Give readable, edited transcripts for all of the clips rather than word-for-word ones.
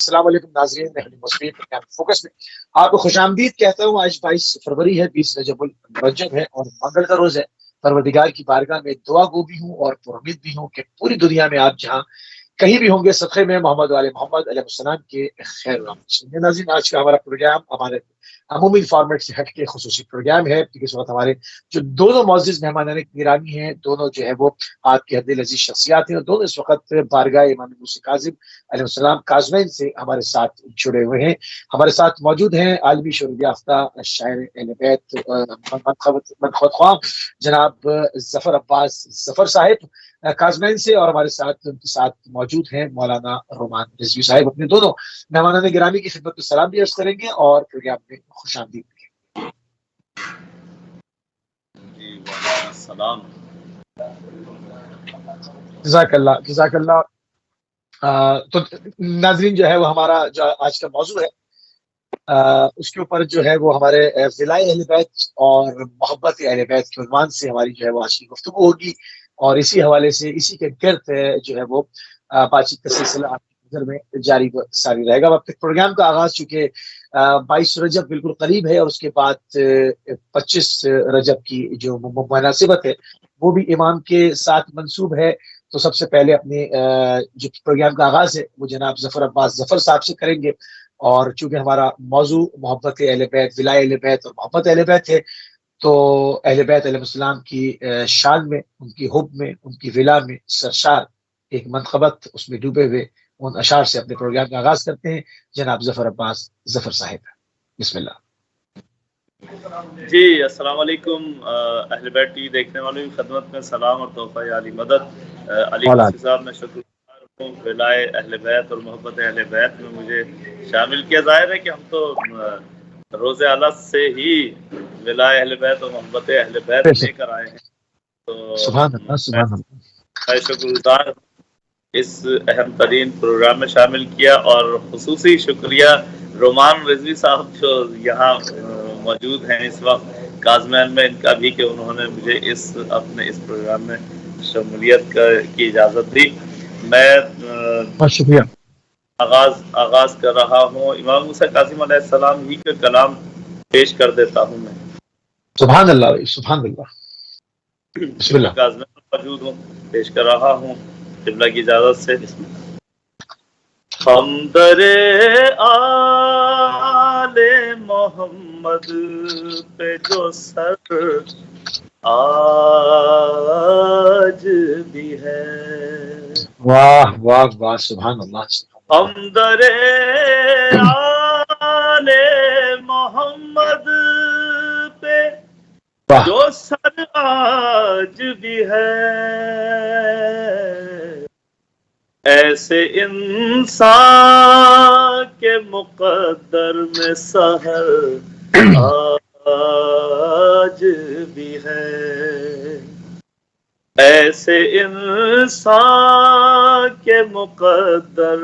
السلام علیکم ناظرین، فوکس میں آپ کو خوش آمدید کہتا ہوں۔ آج 22 فروری ہے، 20 رجب الرجب ہے اور منگل کا روز ہے۔ پروردگار کی بارگاہ میں دعا گو بھی ہوں اور پر امید بھی ہوں کہ پوری دنیا میں آپ جہاں کہیں بھی ہوں گے صدقے میں محمد والے محمد علیہ السلام کے خیر ناظرین، آج کا ہمارا پروگرام ہمارے عمومی فارمیٹ سے ہٹ کے خصوصی پروگرام ہے، کیونکہ اس وقت ہمارے جو دونوں معزز مہمان گرامی ہیں، دونوں جو ہے وہ آپ کے حد عزیز شخصیات ہیں، اور دونوں اس وقت بارگاہ امام موسی کاظم علیہ السلام کاظمین سے ہمارے ساتھ جڑے ہوئے ہیں۔ ہمارے ساتھ موجود ہیں عالمی شہرت یافتہ شاعر اہل بیت منخوت خواہ جناب ظفر عباس ظفر صاحب کاظمین سے، اور ہمارے ساتھ ان کے ساتھ موجود ہیں مولانا رومان رضوی صاحب۔ اپنے دونوں مہمانان گرامی کی خدمت میں سلام بھی عرض کریں گے اور پروگرام میں خوش آمدید بھی۔ جی وعلیکم السلام۔ جزاک اللہ جزاک اللہ۔ تو ناظرین جو ہے وہ ہمارا جو آج کا موضوع ہے اس کے اوپر جو ہے وہ ہمارے ولائے اہل بیت اور محبت اہل بیت کے عنوان سے ہماری جو ہے وہ آج کی گفتگو ہوگی، اور اسی حوالے سے اسی کے گرد جو ہے وہ بات چیت کا سلسلہ آپ کی نظر میں جاری ساری رہے گا۔ وقت پروگرام کا آغاز چونکہ 22 رجب بالکل قریب ہے، اور اس کے بعد 25 رجب کی جو مناسبت ہے وہ بھی امام کے ساتھ منسوب ہے، تو سب سے پہلے اپنے جو پروگرام کا آغاز ہے وہ جناب ظفر عباس ظفر صاحب سے کریں گے، اور چونکہ ہمارا موضوع محبت اہل بیت ولائے اہل بیت اور محبت اہل بیت ہے، تو اہل بیت علیہ السلام کی شان میں، ان کی حب میں، ان کی ولا میں سرشار ایک منقبت اس میں ڈوبے ہوئے ان اشعار سے اپنے پروگرام کا آغاز کرتے ہیں۔ جناب ظفر عباس ظفر صاحب، بسم اللہ۔ جی السلام علیکم اہل بیت ٹی دیکھنے والوں کی خدمت میں سلام اور تحفہ علی مدد۔ علی مفتی صاحب میں شکرگزار ہوں، ولائے اہل بیت اور محبت اہل بیت میں مجھے شامل کیا۔ ظاہر ہے کہ ہم تو روز اعلیٰ سے ہی ولائے اہل بیت اور محبت اہل بیت لے کر آئے ہیں، تو سبحان اللہ سبحان اللہ۔ میں شکرگزار اس اہم ترین پروگرام میں شامل کیا، اور خصوصی شکریہ رومان رضوی صاحب جو یہاں موجود ہیں اس وقت کاظمین میں، ان کا بھی کہ انہوں نے مجھے اپنے اس پروگرام میں شمولیت کی اجازت دی۔ میں بہت شکریہ۔ آغاز کر رہا ہوں، امام موسی کاظم علیہ السلام ہی کا کلام پیش کر دیتا ہوں میں۔ سبحان اللہ سبحان اللہ۔ بسم اللہ۔ کاظمین میں موجود ہوں، پیش کر رہا ہوں قبلہ کی اجازت سے۔ ہم در آل محمد پہ جو سر آج بھی ہے، واہ واہ واہ، سبحان اللہ۔ ہم در آل محمد پہ جو سر آج بھی ہے، ایسے انسان کے مقدر میں سحر آج بھی ہے، ایسے انسان کے مقدر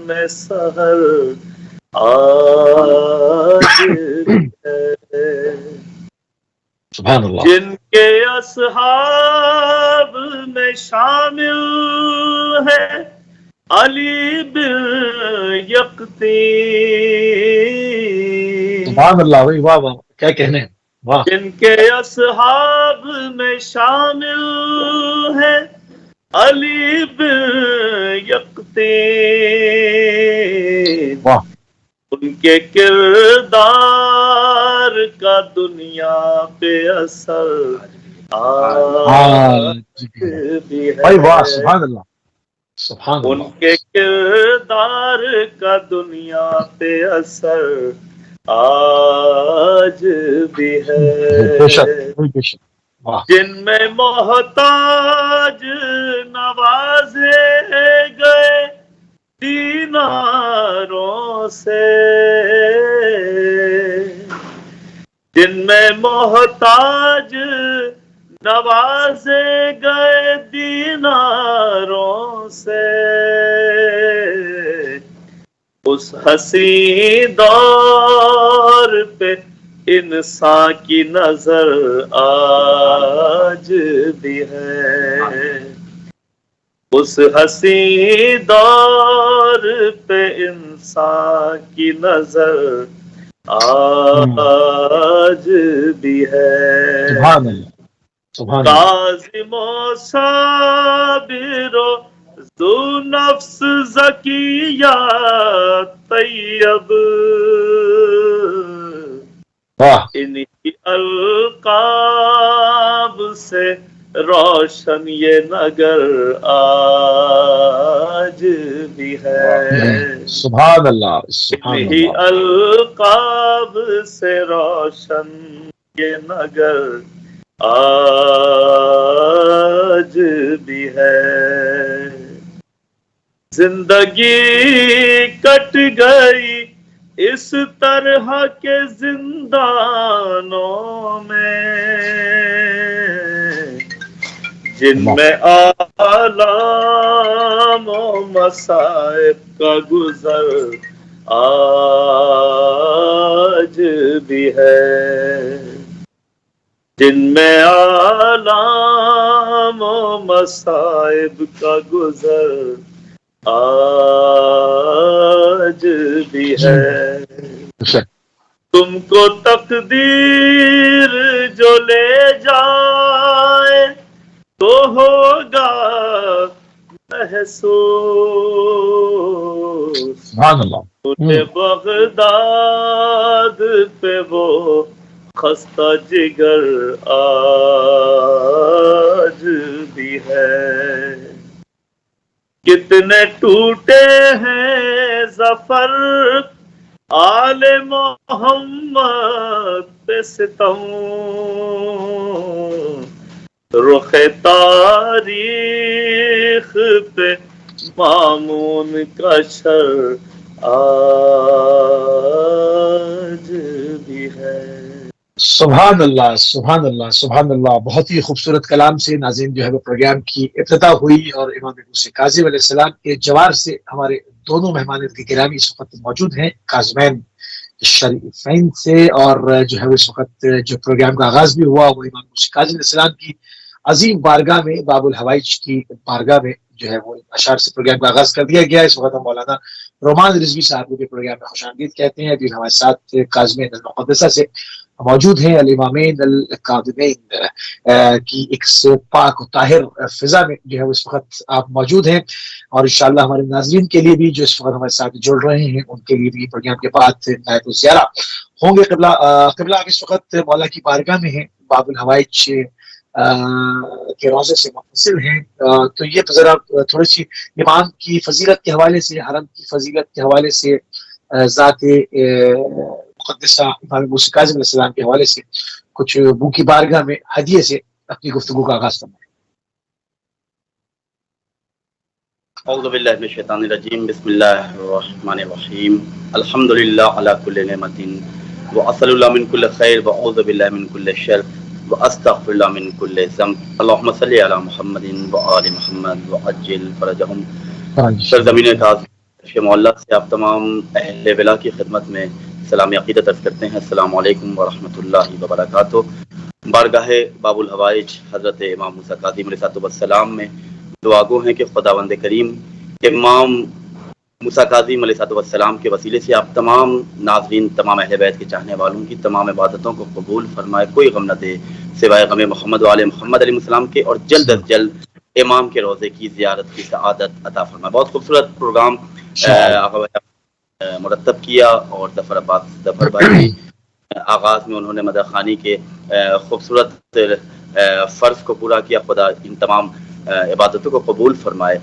میں سحر آج بھی ہے، سبحان اللہ۔ جن کے اصحاب میں شامل ہے علی بن یقطی، سبحان اللہ، واہ واہ، کیا کہنے ہیں، واہ۔ جن کے اصحاب میں شامل ہے علی بن یقطی، واہ۔ ان کے کردار کا دنیا پہ اثر آج بھی ہے، واہ سبحان اللہ سبحان اللہ۔ ان کے کردار کا دنیا پہ اثر آج بھی ہے، بے شک بے شک، واہ۔ جن میں محتاج نوازے گئے دیناروں سے، جن میں محتاج نوازے گئے دیناروں سے، اس حسین دور پہ انسان کی نظر آج بھی ہے، اس حسین دور پہ انسان کی نظر آج بھی ہے. سبحان اللہ سبحان اللہ. کاظم و صابر و ذو نفس زکیہ طیب انہی القاب سے روشن یہ نگر آج بھی ہے. سبحان اللہ سبحان انہی اللہ. القاب سے روشن یہ نگر آج بھی ہے. زندگی کٹ گئی اس طرح کے زندانوں میں جن میں آلام و مصائب کا گزر آج بھی ہے. جن میں آلام و مصائب کا گزر آج بھی ہے. تم کو تقدیر جو لے جائے تو ہوگا محسوس. سبحان اللہ. بغداد پہ وہ خستہ جگر آج بھی ہے. کتنے ٹوٹے ہیں ظفر آل محمد پہ ستم رخ تاریخ پہ مامون کا شر آج بھی ہے. سبحان اللہ سبحان اللہ سبحان اللہ. بہت ہی خوبصورت کلام سے ناظرین جو ہے وہ پروگرام کی ابتدا ہوئی اور امام موسی کاظم علیہ السلام کے جوار سے ہمارے دونوں مہمان گرامی اس وقت موجود ہیں کاظمین شریفین سے، اور جو ہے اس وقت جو پروگرام کا آغاز بھی ہوا وہ امام موسی کاظم علیہ السلام کی عظیم بارگاہ میں، باب الحوائج کی بارگاہ میں جو ہے وہ اشعار سے پروگرام کا آغاز کر دیا گیا. اس وقت ہم مولانا رومان رضوی صاحب کو بھی پروگرام میں خوش آمدید کہتے ہیں. ابھی ہمارے ساتھ کاظمین المقدسہ سے موجود ہیں، الامامین الکاظمین کی ایک پاک و طاہر فضا میں جو ہے اس وقت آپ موجود ہیں، اور انشاءاللہ ہمارے ناظرین کے لیے بھی جو اس وقت ہمارے ساتھ جڑ رہے ہیں ان کے لیے بھی پروگرام کے بعد نایت الزیارہ ہوں گے. قبلہ آپ اس وقت مولا کی بارگاہ میں ہیں، باب الحوائج کے روضے سے متصل ہیں. تو یہ ذرا تھوڑی سی امام کی فضیلت کے حوالے سے، حرم کی فضیلت کے حوالے سے، ذات مقدسہ امام موسی کاظم علیہ السلام کے حوالے سے کچھ بو کی بارگاہ میں ہدیے سے اپنی گفتگو کا آغاز کرنا ہے. اعوذ باللہ من الشیطان الرجیم. بسم اللہ الرحمن الرحیم. الحمدللہ علی کل نعمت واصل اللہ من کل خیر واعوذ باللہ من کل شر واستغفر اللہ من کل ذنب. اللہم صلی علی محمد وآل محمد وعجل فرجہم. سرزمین کاظم مولا سے آپ تمام اہل ولا کی خدمت میں سلام عقیدت عرض کرتے ہیں. السلام علیکم ورحمۃ اللہ وبرکاتہ. بارگاہ باب الحوائج حضرت امام موسی کاظم علیہ السلام میں دعا گو ہیں کہ خداوند کریم امام موسی کاظم علیہ السلام کے وسیلے سے آپ تمام ناظرین، تمام اہل بیت کے چاہنے والوں کی تمام عبادتوں کو قبول فرمائے، کوئی غم نہ دے سوائے غم محمد وآل محمد علیہ السلام کے، اور جلد از جلد امام کے روضے کی زیارت کی سعادت عطا فرمائے. بہت خوبصورت پروگرام مرتب کیا، اور ظفر عباس ظفر بھائی آغاز میں انہوں نے مدح خوانی کے خوبصورت فرض کو پورا کیا. خدا ان تمام عبادتوں کو قبول فرمائے.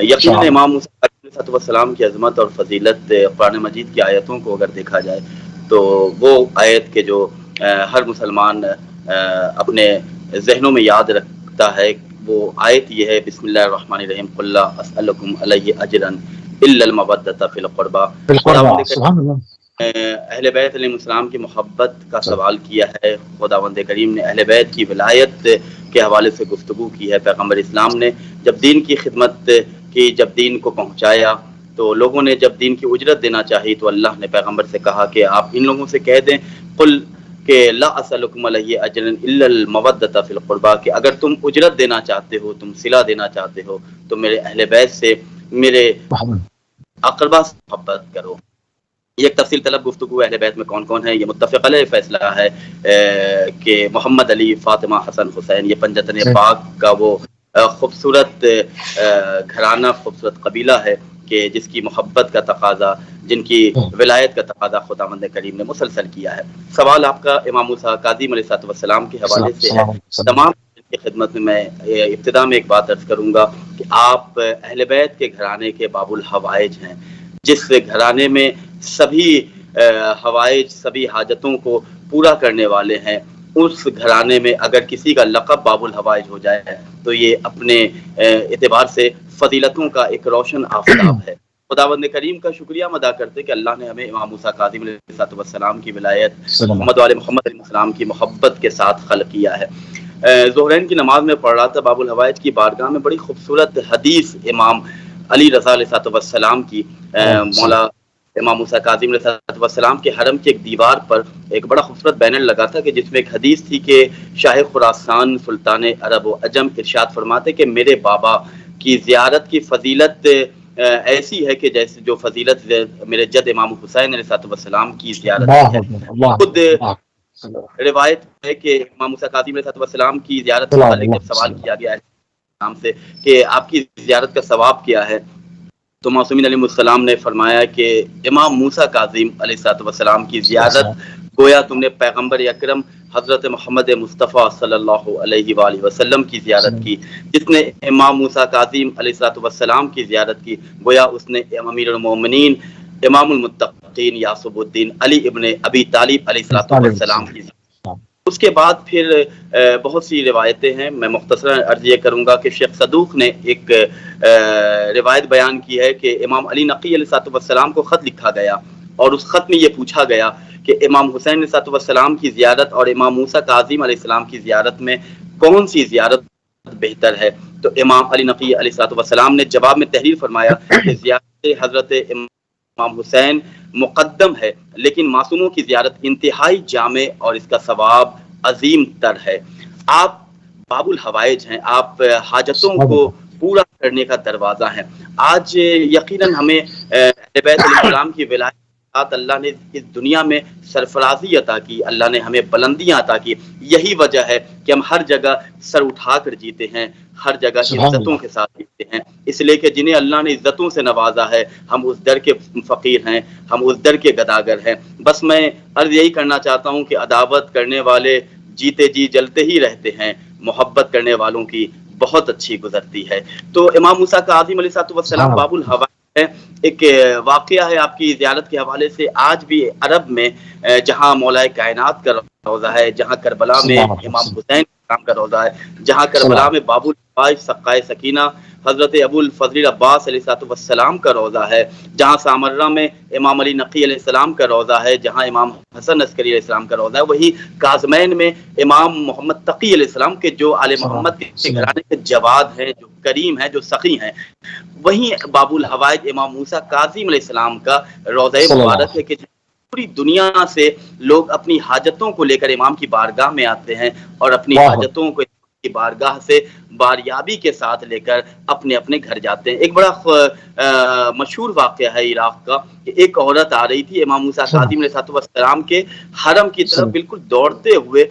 یقیناً امام موسی علیہ السلام کی عظمت اور فضیلت قرآن مجید کی آیتوں کو اگر دیکھا جائے تو وہ آیت کے جو ہر مسلمان اپنے ذہنوں میں یاد رکھتا ہے، وہ آیت یہ ہے بسم اللہ الرحمن الرحیم قل لا اسألکم علیہ اجرا الا المودۃ فی القربى. اہل بیت علیہ السلام کی محبت کا سوال کیا ہے. خداوند کریم نے اہل بیت کی ولایت کے حوالے سے گفتگو کی ہے. پیغمبر اسلام نے جب دین کی خدمت کی، جب دین کو پہنچایا، تو لوگوں نے جب دین کی اجرت دینا چاہی تو اللہ نے پیغمبر سے کہا کہ آپ ان لوگوں سے کہہ دیں قل کہ لا اسألکم علیہ اجرا الا المودۃ فی القربى، کہ اگر تم اجرت دینا چاہتے ہو، تم صلہ دینا چاہتے ہو تو میرے اہل بیت سے، میرے اقربا سے محبت کرو۔ یہ ایک تفصیل طلب گفتگو اہل بیت میں کون کون ہے، یہ متفق علیہ فیصلہ ہے کہ محمد علی، فاطمہ، حسن، حسین، یہ پنجتن پاک کا وہ خوبصورت گھرانہ، خوبصورت قبیلہ ہے کہ جس کی محبت کا تقاضا، جن کی ولایت کا تقاضا خداوند کریم نے مسلسل کیا ہے۔ سوال آپ کا امام موسیٰ کاظم علیہ السلام کے حوالے سے ہے۔ تمام کی خدمت میں ابتدا میں ایک بات عرض کروں گا کہ آپ اہل بیت کے گھرانے کے باب الحوائج ہیں، جس گھرانے میں سبھی حوائج، سبھی حاجتوں کو پورا کرنے والے ہیں۔ اس گھرانے میں اگر کسی کا لقب باب الحوائج ہو جائے تو یہ اپنے اعتبار سے فضیلتوں کا ایک روشن آفتاب ہے۔ خداوند کریم کا شکریہ ادا کرتے کہ اللہ نے ہمیں امام موسیٰ کاظم علیہ السلام کی ولایت، محمد وآل محمد علیہ السلام کی محبت کے ساتھ خلق کیا ہے۔ ظہرین کی نماز میں پڑھ رہا تھا، باب الحوائج کی بارگاہ میں بڑی خوبصورت حدیث امام علی رضا علیہ السلام کی، مولا امام موسیٰ کاظم علیہ السلام کے حرم کی ایک دیوار پر ایک بڑا خوبصورت بینر لگا تھا کہ جس میں ایک حدیث تھی کہ شاہ خراسان سلطان عرب و عجم ارشاد فرماتے کہ میرے بابا کی زیارت کی فضیلت ایسی ہے کہ جیسے جو فضیلت میرے جد امام حسین علیہ السلام کی زیارت ہے۔ خود روایت ہے کہ امام موسیٰ کاظم علیہ السلام کی زیارت کے متعلق جب سوال کیا گیا ہے سے کہ آپ کی زیارت کا ثواب کیا ہے، تو معصومین علیہ السلام نے فرمایا کہ امام موسیٰ کاظم علیہ السلام کی زیارت گویا تم نے پیغمبر اکرم حضرت محمد مصطفیٰ صلی اللہ علیہ وآلہ وسلم کی زیارت کی۔ جس نے امام موسیٰ کاظم علیہ السلام کی زیارت کی گویا اس نے امیر المومنین، امام المتقین، یعصب الدین علی ابن ابی طالب علیہ السلام کی زیارت۔ اس کے بعد پھر بہت سی روایتیں ہیں، میں مختصراً عرض یہ کروں گا کہ شیخ صدوق نے ایک روایت بیان کی ہے کہ امام علی نقی علیہ السلام کو خط لکھا گیا اور اس خط میں یہ پوچھا گیا کہ امام حسین علیہ السلام کی زیارت اور امام موسیٰ کاظم علیہ السلام کی زیارت میں کون سی زیارت بہتر ہے؟ تو امام علی نقی علیہ السلام نے جواب میں تحریر فرمایا کہ زیارت حضرت امام حسین مقدم ہے، لیکن معصوموں کی زیارت انتہائی جامع اور اس کا ثواب عظیم تر ہے۔ آپ باب الحوائج ہیں، آپ حاجتوں کو پورا کرنے کا دروازہ ہیں۔ آج یقیناً ہمیں اہل بیت علیہ السلام کی ولایت اللہ نے اس دنیا میں سرفرازی عطا کی، اللہ نے ہمیں بلندیاں عطا کی۔ یہی وجہ ہے کہ ہم ہر جگہ سر اٹھا کر جیتے ہیں، ہر جگہ عزتوں کے ساتھ جیتے ہیں، اس لیے کہ جنہیں اللہ نے عزتوں سے نوازا ہے ہم اس در کے فقیر ہیں، ہم اس در کے گداگر ہیں۔ بس میں عرض یہی کرنا چاہتا ہوں کہ عداوت کرنے والے جیتے جی جلتے ہی رہتے ہیں، محبت کرنے والوں کی بہت اچھی گزرتی ہے۔ تو امام موسیٰ کاظم علیہ السلام باب الحوائج ہے۔ ایک واقعہ ہے آپ کی زیارت کے حوالے سے، آج بھی عرب میں جہاں مولا کائنات کا روضہ ہے، جہاں کربلا میں امام حسین کا روضہ ہے، جہاں کربلا میں باب الحوائج سقائے سکینہ حضرت ابو الفضل عباس علیہ السلام کا روضہ ہے، جہاں سامرہ میں امام علی نقی علیہ السلام کا روضہ ہے، جہاں امام حسن عسکری علیہ السلام کا روضہ ہے، وہی کاظمین میں امام محمد تقی علیہ السلام کے جو آل محمد کے گھرانے کے جواد ہیں، جو کریم ہیں، جو سخی ہیں، وہیں باب الحوائج امام موسیٰ کاظم علیہ السلام کا روضہ مبارک ہے کہ پوری دنیا سے لوگ اپنی حاجتوں کو لے کر امام کی بارگاہ میں آتے ہیں اور اپنی حاجتوں کو کی بارگاہ سے باریابی کے ساتھ لے کر اپنے اپنے گھر جاتے ہیں۔ ایک بڑا مشہور واقعہ ہے عراق کا کہ ایک عورت آ رہی تھی امام موسیٰ کاظم علیہ السلام کے حرم کی طرف بالکل دوڑتے ہوئے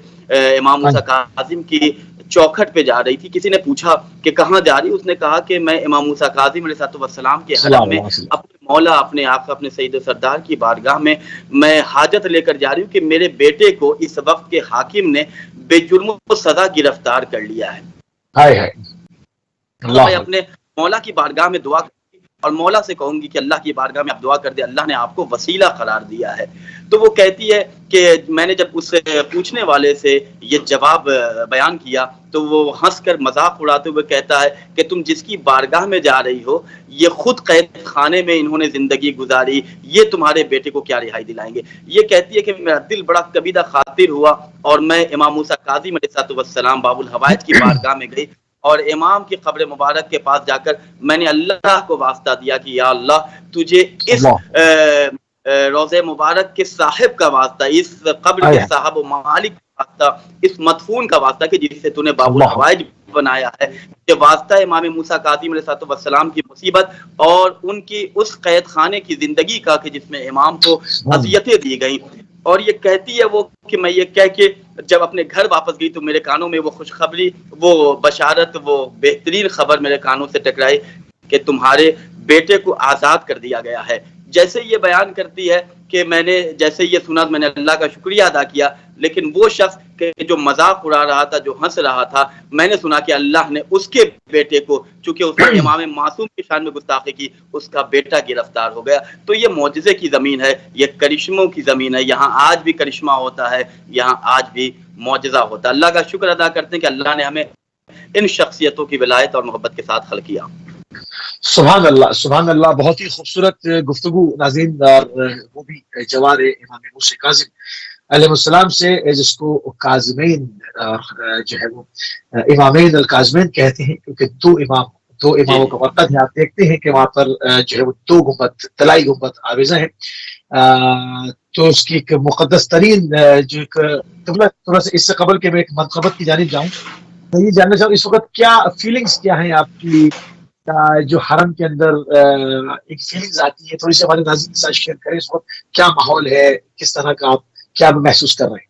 امام موسیٰ کاظم کی چوکھٹ پہ جا رہی تھی۔ کسی نے پوچھا کہ کہاں جا رہی؟ اس نے کہا کہ میں امام موسیٰ کاظم علیہ السلام کے حرم میں اپنے مولا، اپنے آقا، اپنے سید و سردار کی بارگاہ میں میں حاجت لے کر جا رہی ہوں کہ میرے بیٹے کو اس وقت کے حاکم نے بے جرم و سزا گرفتار کر لیا ہے۔ میں اپنے مولا کی بارگاہ میں دعا اور مولا سے کہوں گی کہ اللہ کی بارگاہ میں آپ دعا کر دیں، اللہ نے آپ کو وسیلہ قرار دیا ہے۔ تو وہ کہتی ہے کہ میں نے جب اس پوچھنے والے سے یہ جواب بیان کیا تو وہ ہنس کر مذاق اڑاتے ہوئے کہتا ہے کہ تم جس کی بارگاہ میں جا رہی ہو یہ خود قید خانے میں انہوں نے زندگی گزاری، یہ تمہارے بیٹے کو کیا رہائی دلائیں گے؟ یہ کہتی ہے کہ میرا دل بڑا کبیدہ خاطر ہوا اور میں امام موسیٰ کاظم علیہ السلام باب الحوائج کی بارگاہ میں گئی اور امام کی قبر مبارک کے پاس جا کر میں نے اللہ کو واسطہ دیا کہ یا اللہ تجھے اس روضے مبارک کے صاحب کا واسطہ، اس قبر کے صاحب و مالک کا واسطہ، اس مدفون کا واسطہ کہ جس سے تو نے باب الحوائج بنایا ہے، یہ واسطہ امام موسیٰ کاظم علیہ السلام کی مصیبت اور ان کی اس قید خانے کی زندگی کا کہ جس میں امام کو اذیتیں دی گئیں. اور یہ کہتی ہے وہ کہ میں یہ کہہ کے جب اپنے گھر واپس گئی تو میرے کانوں میں وہ خوشخبری، وہ بشارت، وہ بہترین خبر میرے کانوں سے ٹکرائی کہ تمہارے بیٹے کو آزاد کر دیا گیا ہے. جیسے یہ بیان کرتی ہے کہ میں نے جیسے یہ سنا میں نے اللہ کا شکریہ ادا کیا، لیکن وہ شخص کہ جو مذاق اڑا رہا تھا، جو ہنس رہا تھا، میں نے سنا کہ اللہ نے اس کے بیٹے کو، چونکہ اس نے امام معصوم کی شان میں گستاخی کی، اس کا بیٹا گرفتار ہو گیا. تو یہ معجزے کی زمین ہے، یہ کرشموں کی زمین ہے. یہاں آج بھی کرشمہ ہوتا ہے، یہاں آج بھی معجزہ ہوتا ہے. اللہ کا شکر ادا کرتے ہیں کہ اللہ نے ہمیں ان شخصیتوں کی ولایت اور محبت کے ساتھ خلق کیا. سبحان اللہ، سبحان اللہ. بہت ہی خوبصورت گفتگو ناظرین، اور وہ بھی جوار امام موسیٰ کاظم علیہ السلام سے، جس کو کاظمین جو ہے وہ امامین الکاظمین کہتے ہیں، کیونکہ دو اماموں کا وقت ہے. آپ دیکھتے ہیں کہ وہاں پر جو ہے وہ 2 گنبد، طلائی گنبد آویزہ ہیں. تو اس کی ایک مقدس ترین جو ایک تھوڑا سا اس سے قبل کہ میں ایک منقبت کی جانب جاؤں، میں یہ جاننا چاہوں اس وقت کیا فیلنگز کیا ہیں آپ کی، جو حرم کے اندر ایک فیلنگز آتی ہے، تھوڑی سی ہمارے ناظرین کے ساتھ شیئر کریں. اس وقت کیا ماحول ہے، کس طرح کا آپ کیا محسوس کر رہے ہیں؟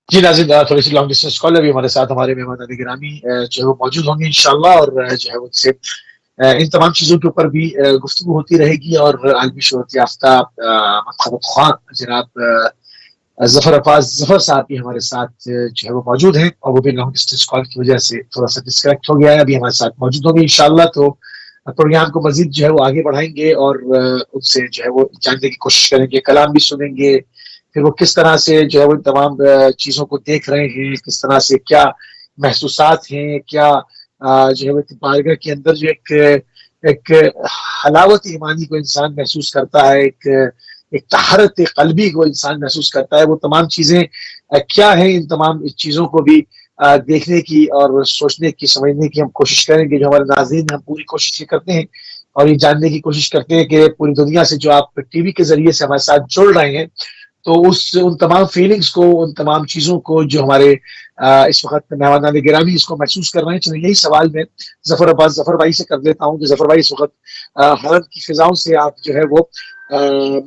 جی ناظرین، تھوڑی سی لانگ ڈسٹینس کال ابھی ہمارے ساتھ ہمارے مہمان گرامی جو ہے وہ موجود ہوں گے انشاءاللہ، اور جو ہے ان سے ان تمام چیزوں کے اوپر بھی گفتگو ہوتی رہے گی. اور عالمی شہرت یافتہ منقبت خواہ جناب ظفر افاظ ظفر صاحب بھی ہمارے ساتھ جو ہے وہ موجود ہیں، اور وہ بھی لانگ ڈسٹینس کال کی وجہ سے تھوڑا سا ڈسکنیکٹ ہو گیا ہے. ابھی ہمارے ساتھ موجود ہوں گے انشاءاللہ. تو پروگرام کو مزید جو ہے وہ آگے بڑھائیں گے اور ان سے جو ہے وہ جاننے کی کوشش کریں گے، کلام بھی سنیں گے، پھر وہ کس طرح سے جو ہے وہ تمام چیزوں کو دیکھ رہے ہیں، کس طرح سے کیا محسوسات ہیں، کیا جو ہے وہ بارگاہ کے اندر جو ایک حلاوت ایمانی کو انسان محسوس کرتا ہے، ایک طہارت قلبی کو انسان محسوس کرتا ہے. وہ تمام چیزیں کیا ہیں، ان تمام چیزوں کو بھی دیکھنے کی اور سوچنے کی، سمجھنے کی ہم کوشش کریں گے. جو ہمارے ناظرین ہم پوری کوشش یہ کرتے ہیں اور یہ جاننے کی کوشش کرتے ہیں کہ پوری دنیا سے جو آپ ٹی وی کے ذریعے سے ہمارے ساتھ جڑ رہے ہیں، تو ان تمام فیلنگز کو، ان تمام چیزوں کو جو ہمارے اس وقت مہمان گرامی اس کو محسوس کر رہے ہیں. چلیں یہی سوال میں ظفر بھائی سے کر دیتا ہوں کہ ظفر بھائی اس وقت حرم کی فضاؤں سے آپ جو ہے وہ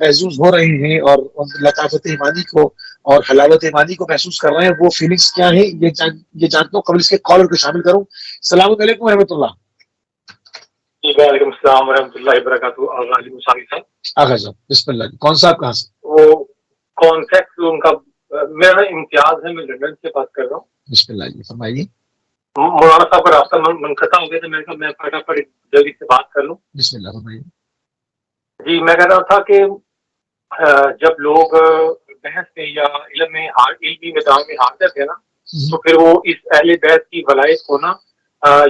محظوظ ہو رہے ہیں اور لطافت ایمانی کو اور حلاوت ایمانی کو محسوس کر رہے ہیں، وہ فیلنگز کیا ہیں یہ جانتا ہوں. قبل اس کے کالر کو شامل کروں. السلام علیکم و رحمۃ اللہ. جی وعلیکم السلام ورحمۃ اللہ وبرکاتہ. آغاز صاحب بسم اللہ. کون صاحب کہاں سے؟ وہ کانٹیکٹ ان کا میرا امتیاز ہے، میں لندن سے بات کر رہا ہوں. بسم اللہ جی فرمائیے. مولانا صاحب کا رابطہ منقطع ہو گیا تو میں نے کہا میں فٹافٹ جلدی سے بات کر لوں. بسم اللہ فرمائیے. جی میں کہہ رہا تھا کہ جب لوگ بحث میں یا علمی میدان میں ہارتے تھے نا، تو پھر وہ اس اہل بیت کی ولایت کو نا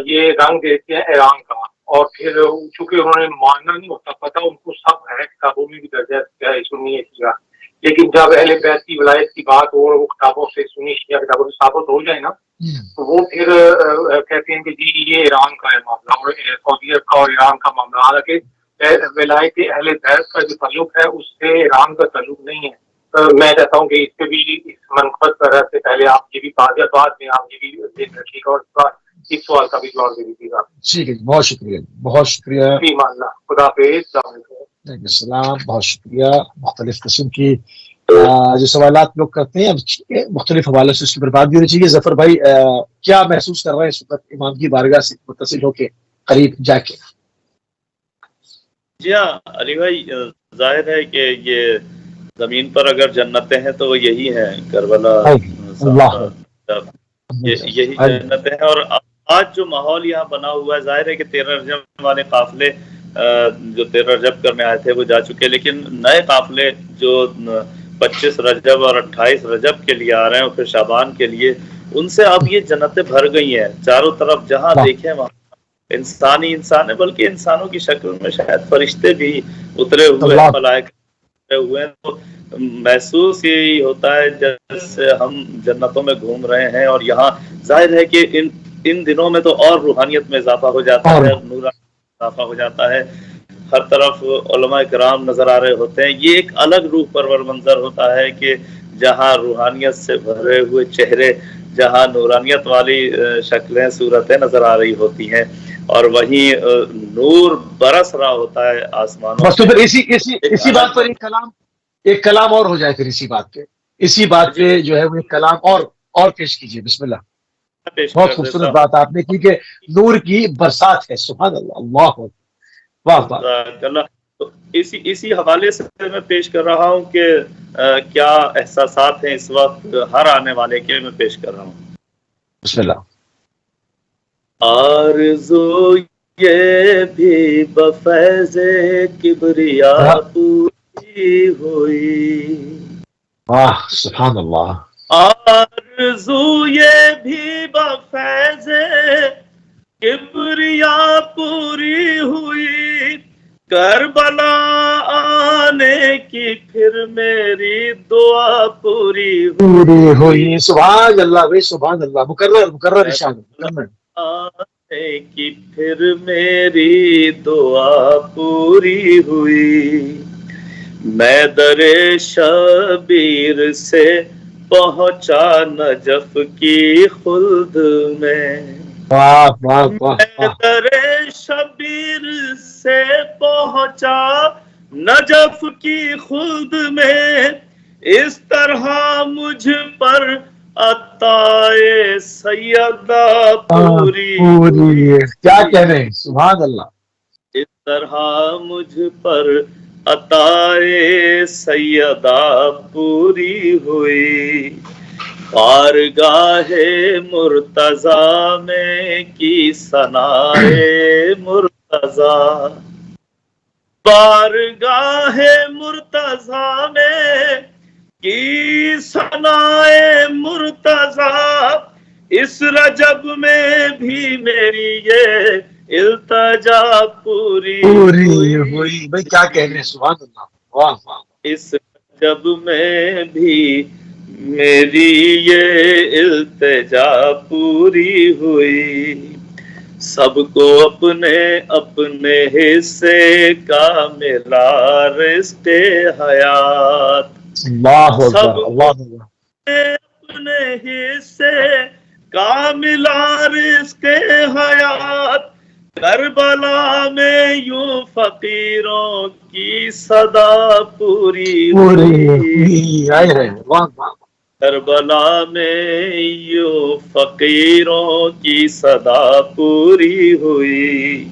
یہ رنگ دیتے ہیں ایران کا، اور پھر چونکہ انہوں نے ماننا نہیں ہوتا، پتہ ان کو سب ہے، کتابوں میں بھی درج ہے سنی ہے شیعہ، لیکن جب اہل بیت کی ولایت کی بات ہو اور وہ کتابوں سے سنی شیعہ کتابوں سے ثابت ہو جائے نا، تو وہ پھر کہتے ہیں کہ جی یہ ایران کا ہے معاملہ اور سعودیہ کا اور ایران کا معاملہ. حالانکہ ولایت اہل بیت کا جو تعلق ہے اس سے ایران کا تعلق نہیں ہے. میں چاہتا ہوں کہ اس پہ بھی اس منقبت پر سے پہلے آپ یہ بھی بعد میں آپ یہ بھی دیکھ رکھیے گا اور اس سوال کا بھی جواب دے دیجیے گا. ٹھیک ہے، بہت شکریہ، بہت شکریہ. خدا حافظ. السلام علیکم. السلام. بہت شکریہ. مختلف قسم کی جو سوالات لوگ کرتے ہیں، اب مختلف حوالوں سے اس کی برباد بھی ہونی چاہیے. ظفر بھائی کیا محسوس کر رہے ہیں اس وقت امام کی بارگاہ سے متصل ہو کے قریب جا کے؟ جی ہاں علی بھائی، ظاہر ہے کہ یہ زمین پر اگر جنتیں ہیں تو وہ یہی ہیں، کربلا یہی جنتیں ہیں. اور آج جو ماحول یہاں بنا ہوا ہے، ظاہر ہے کہ 13 رجب والے قافلے جو 13 رجب کرنے آئے تھے وہ جا چکے، لیکن نئے قافلے جو 25 رجب اور 28 رجب کے لیے آ رہے ہیں اور پھر شعبان کے لیے، ان سے اب یہ جنتیں بھر گئی ہیں. چاروں طرف جہاں دیکھیں وہاں انسان ہے، بلکہ انسانوں کی شکل میں شاید فرشتے بھی اترے ہوئے ہیں، ملائکہ اترے ہوئے ہیں. تو محسوس یہی ہوتا ہے جیسے ہم جنتوں میں گھوم رہے ہیں، اور یہاں ظاہر ہے کہ ان دنوں میں تو اور روحانیت میں اضافہ ہو جاتا ہے، نور میں اضافہ ہو جاتا ہے، ہر طرف علماء کرام نظر آ رہے ہوتے ہیں. یہ ایک الگ روح پرور منظر ہوتا ہے کہ جہاں روحانیت سے بھرے ہوئے چہرے، جہاں نورانیت والی شکلیں صورتیں نظر آ رہی ہوتی ہیں، اور وہیں نور برس رہا ہوتا ہے آسمانوں. بس تو پھر اسی بات پر ایک کلام اور ہو جائے، پھر اسی بات پہ جو ہے وہ ایک کلام اور پیش کیجیے. بسم اللہ. بہت خوبصورت بات آپ نے کی کہ نور کی برسات ہے. سبحان اللہ. اللہ واہ واہ. تو اسی حوالے سے میں پیش کر رہا ہوں کہ کیا احساسات ہیں اس وقت ہر آنے والے کے، میں پیش کر رہا ہوں. بسم اللہ. آرزو یہ بھی بفیض کبریا پوری ہوئی. واہ سبحان اللہ. آرزو یہ بھی بفیض کبریا پوری ہوئی، کربلا آنے کی پھر میری دعا پوری ہوئی. سبحان اللہ بھائی، سبحان اللہ. مکرر ارشاد. آنے کی پھر میری دعا پوری ہوئی. میں در شبیر سے پہنچا نجف کی خلد میں. میں در شبیر سے پہنچا نجف کی خلد میں، اس طرح مجھ پر عطائے سیدہ پوری. کیا کہنے. سبحان اللہ. اس طرح مجھ پر عطائے سیدہ پوری ہوئی. بارگاہ مرتضیٰ میں کی ثنائے مرتضیٰ، بارگاہ مرتضیٰ میں کی ثنائے مرتضیٰ، اس رجب میں بھی میری یہ التجا پوری ہوئی. بھائی کیا کہنے. سبحان اللہ. واہ واہ. اس رجب میں بھی میری یہ التجا پوری ہوئی. سب کو اپنے اپنے حصے کا ملا رزق حیات. سب کو اپنے حصے کا ملا رزق حیات. کربلا میں یوں فقیروں کی صدا پوری ہوئی. کربلا میں یوں فقیروں کی صدا پوری ہوئی.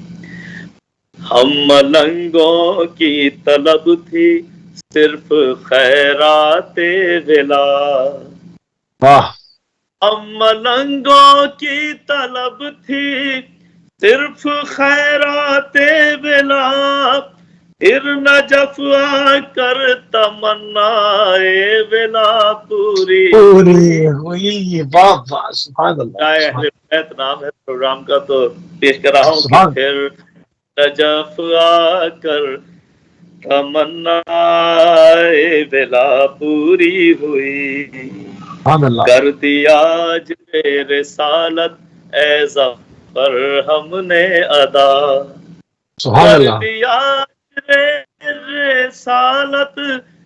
ہم ملنگوں کی طلب تھی صرف خیرات ولا. ہم ملنگوں کی طلب تھی صرف خیرات ولا، پھر نجف آ کر تمنائے ولا پوری ہوئی. واہ واہ. سبحان اللہ. اہل بیت نام ہے پروگرام کا، تو پیش کر رہا ہوں کہ پھر نجف آ کر تمنائے ولا پوری ہوئی. کر دیا جے رسالت اے ظفر ہم نے ادا. کر دیا رسالت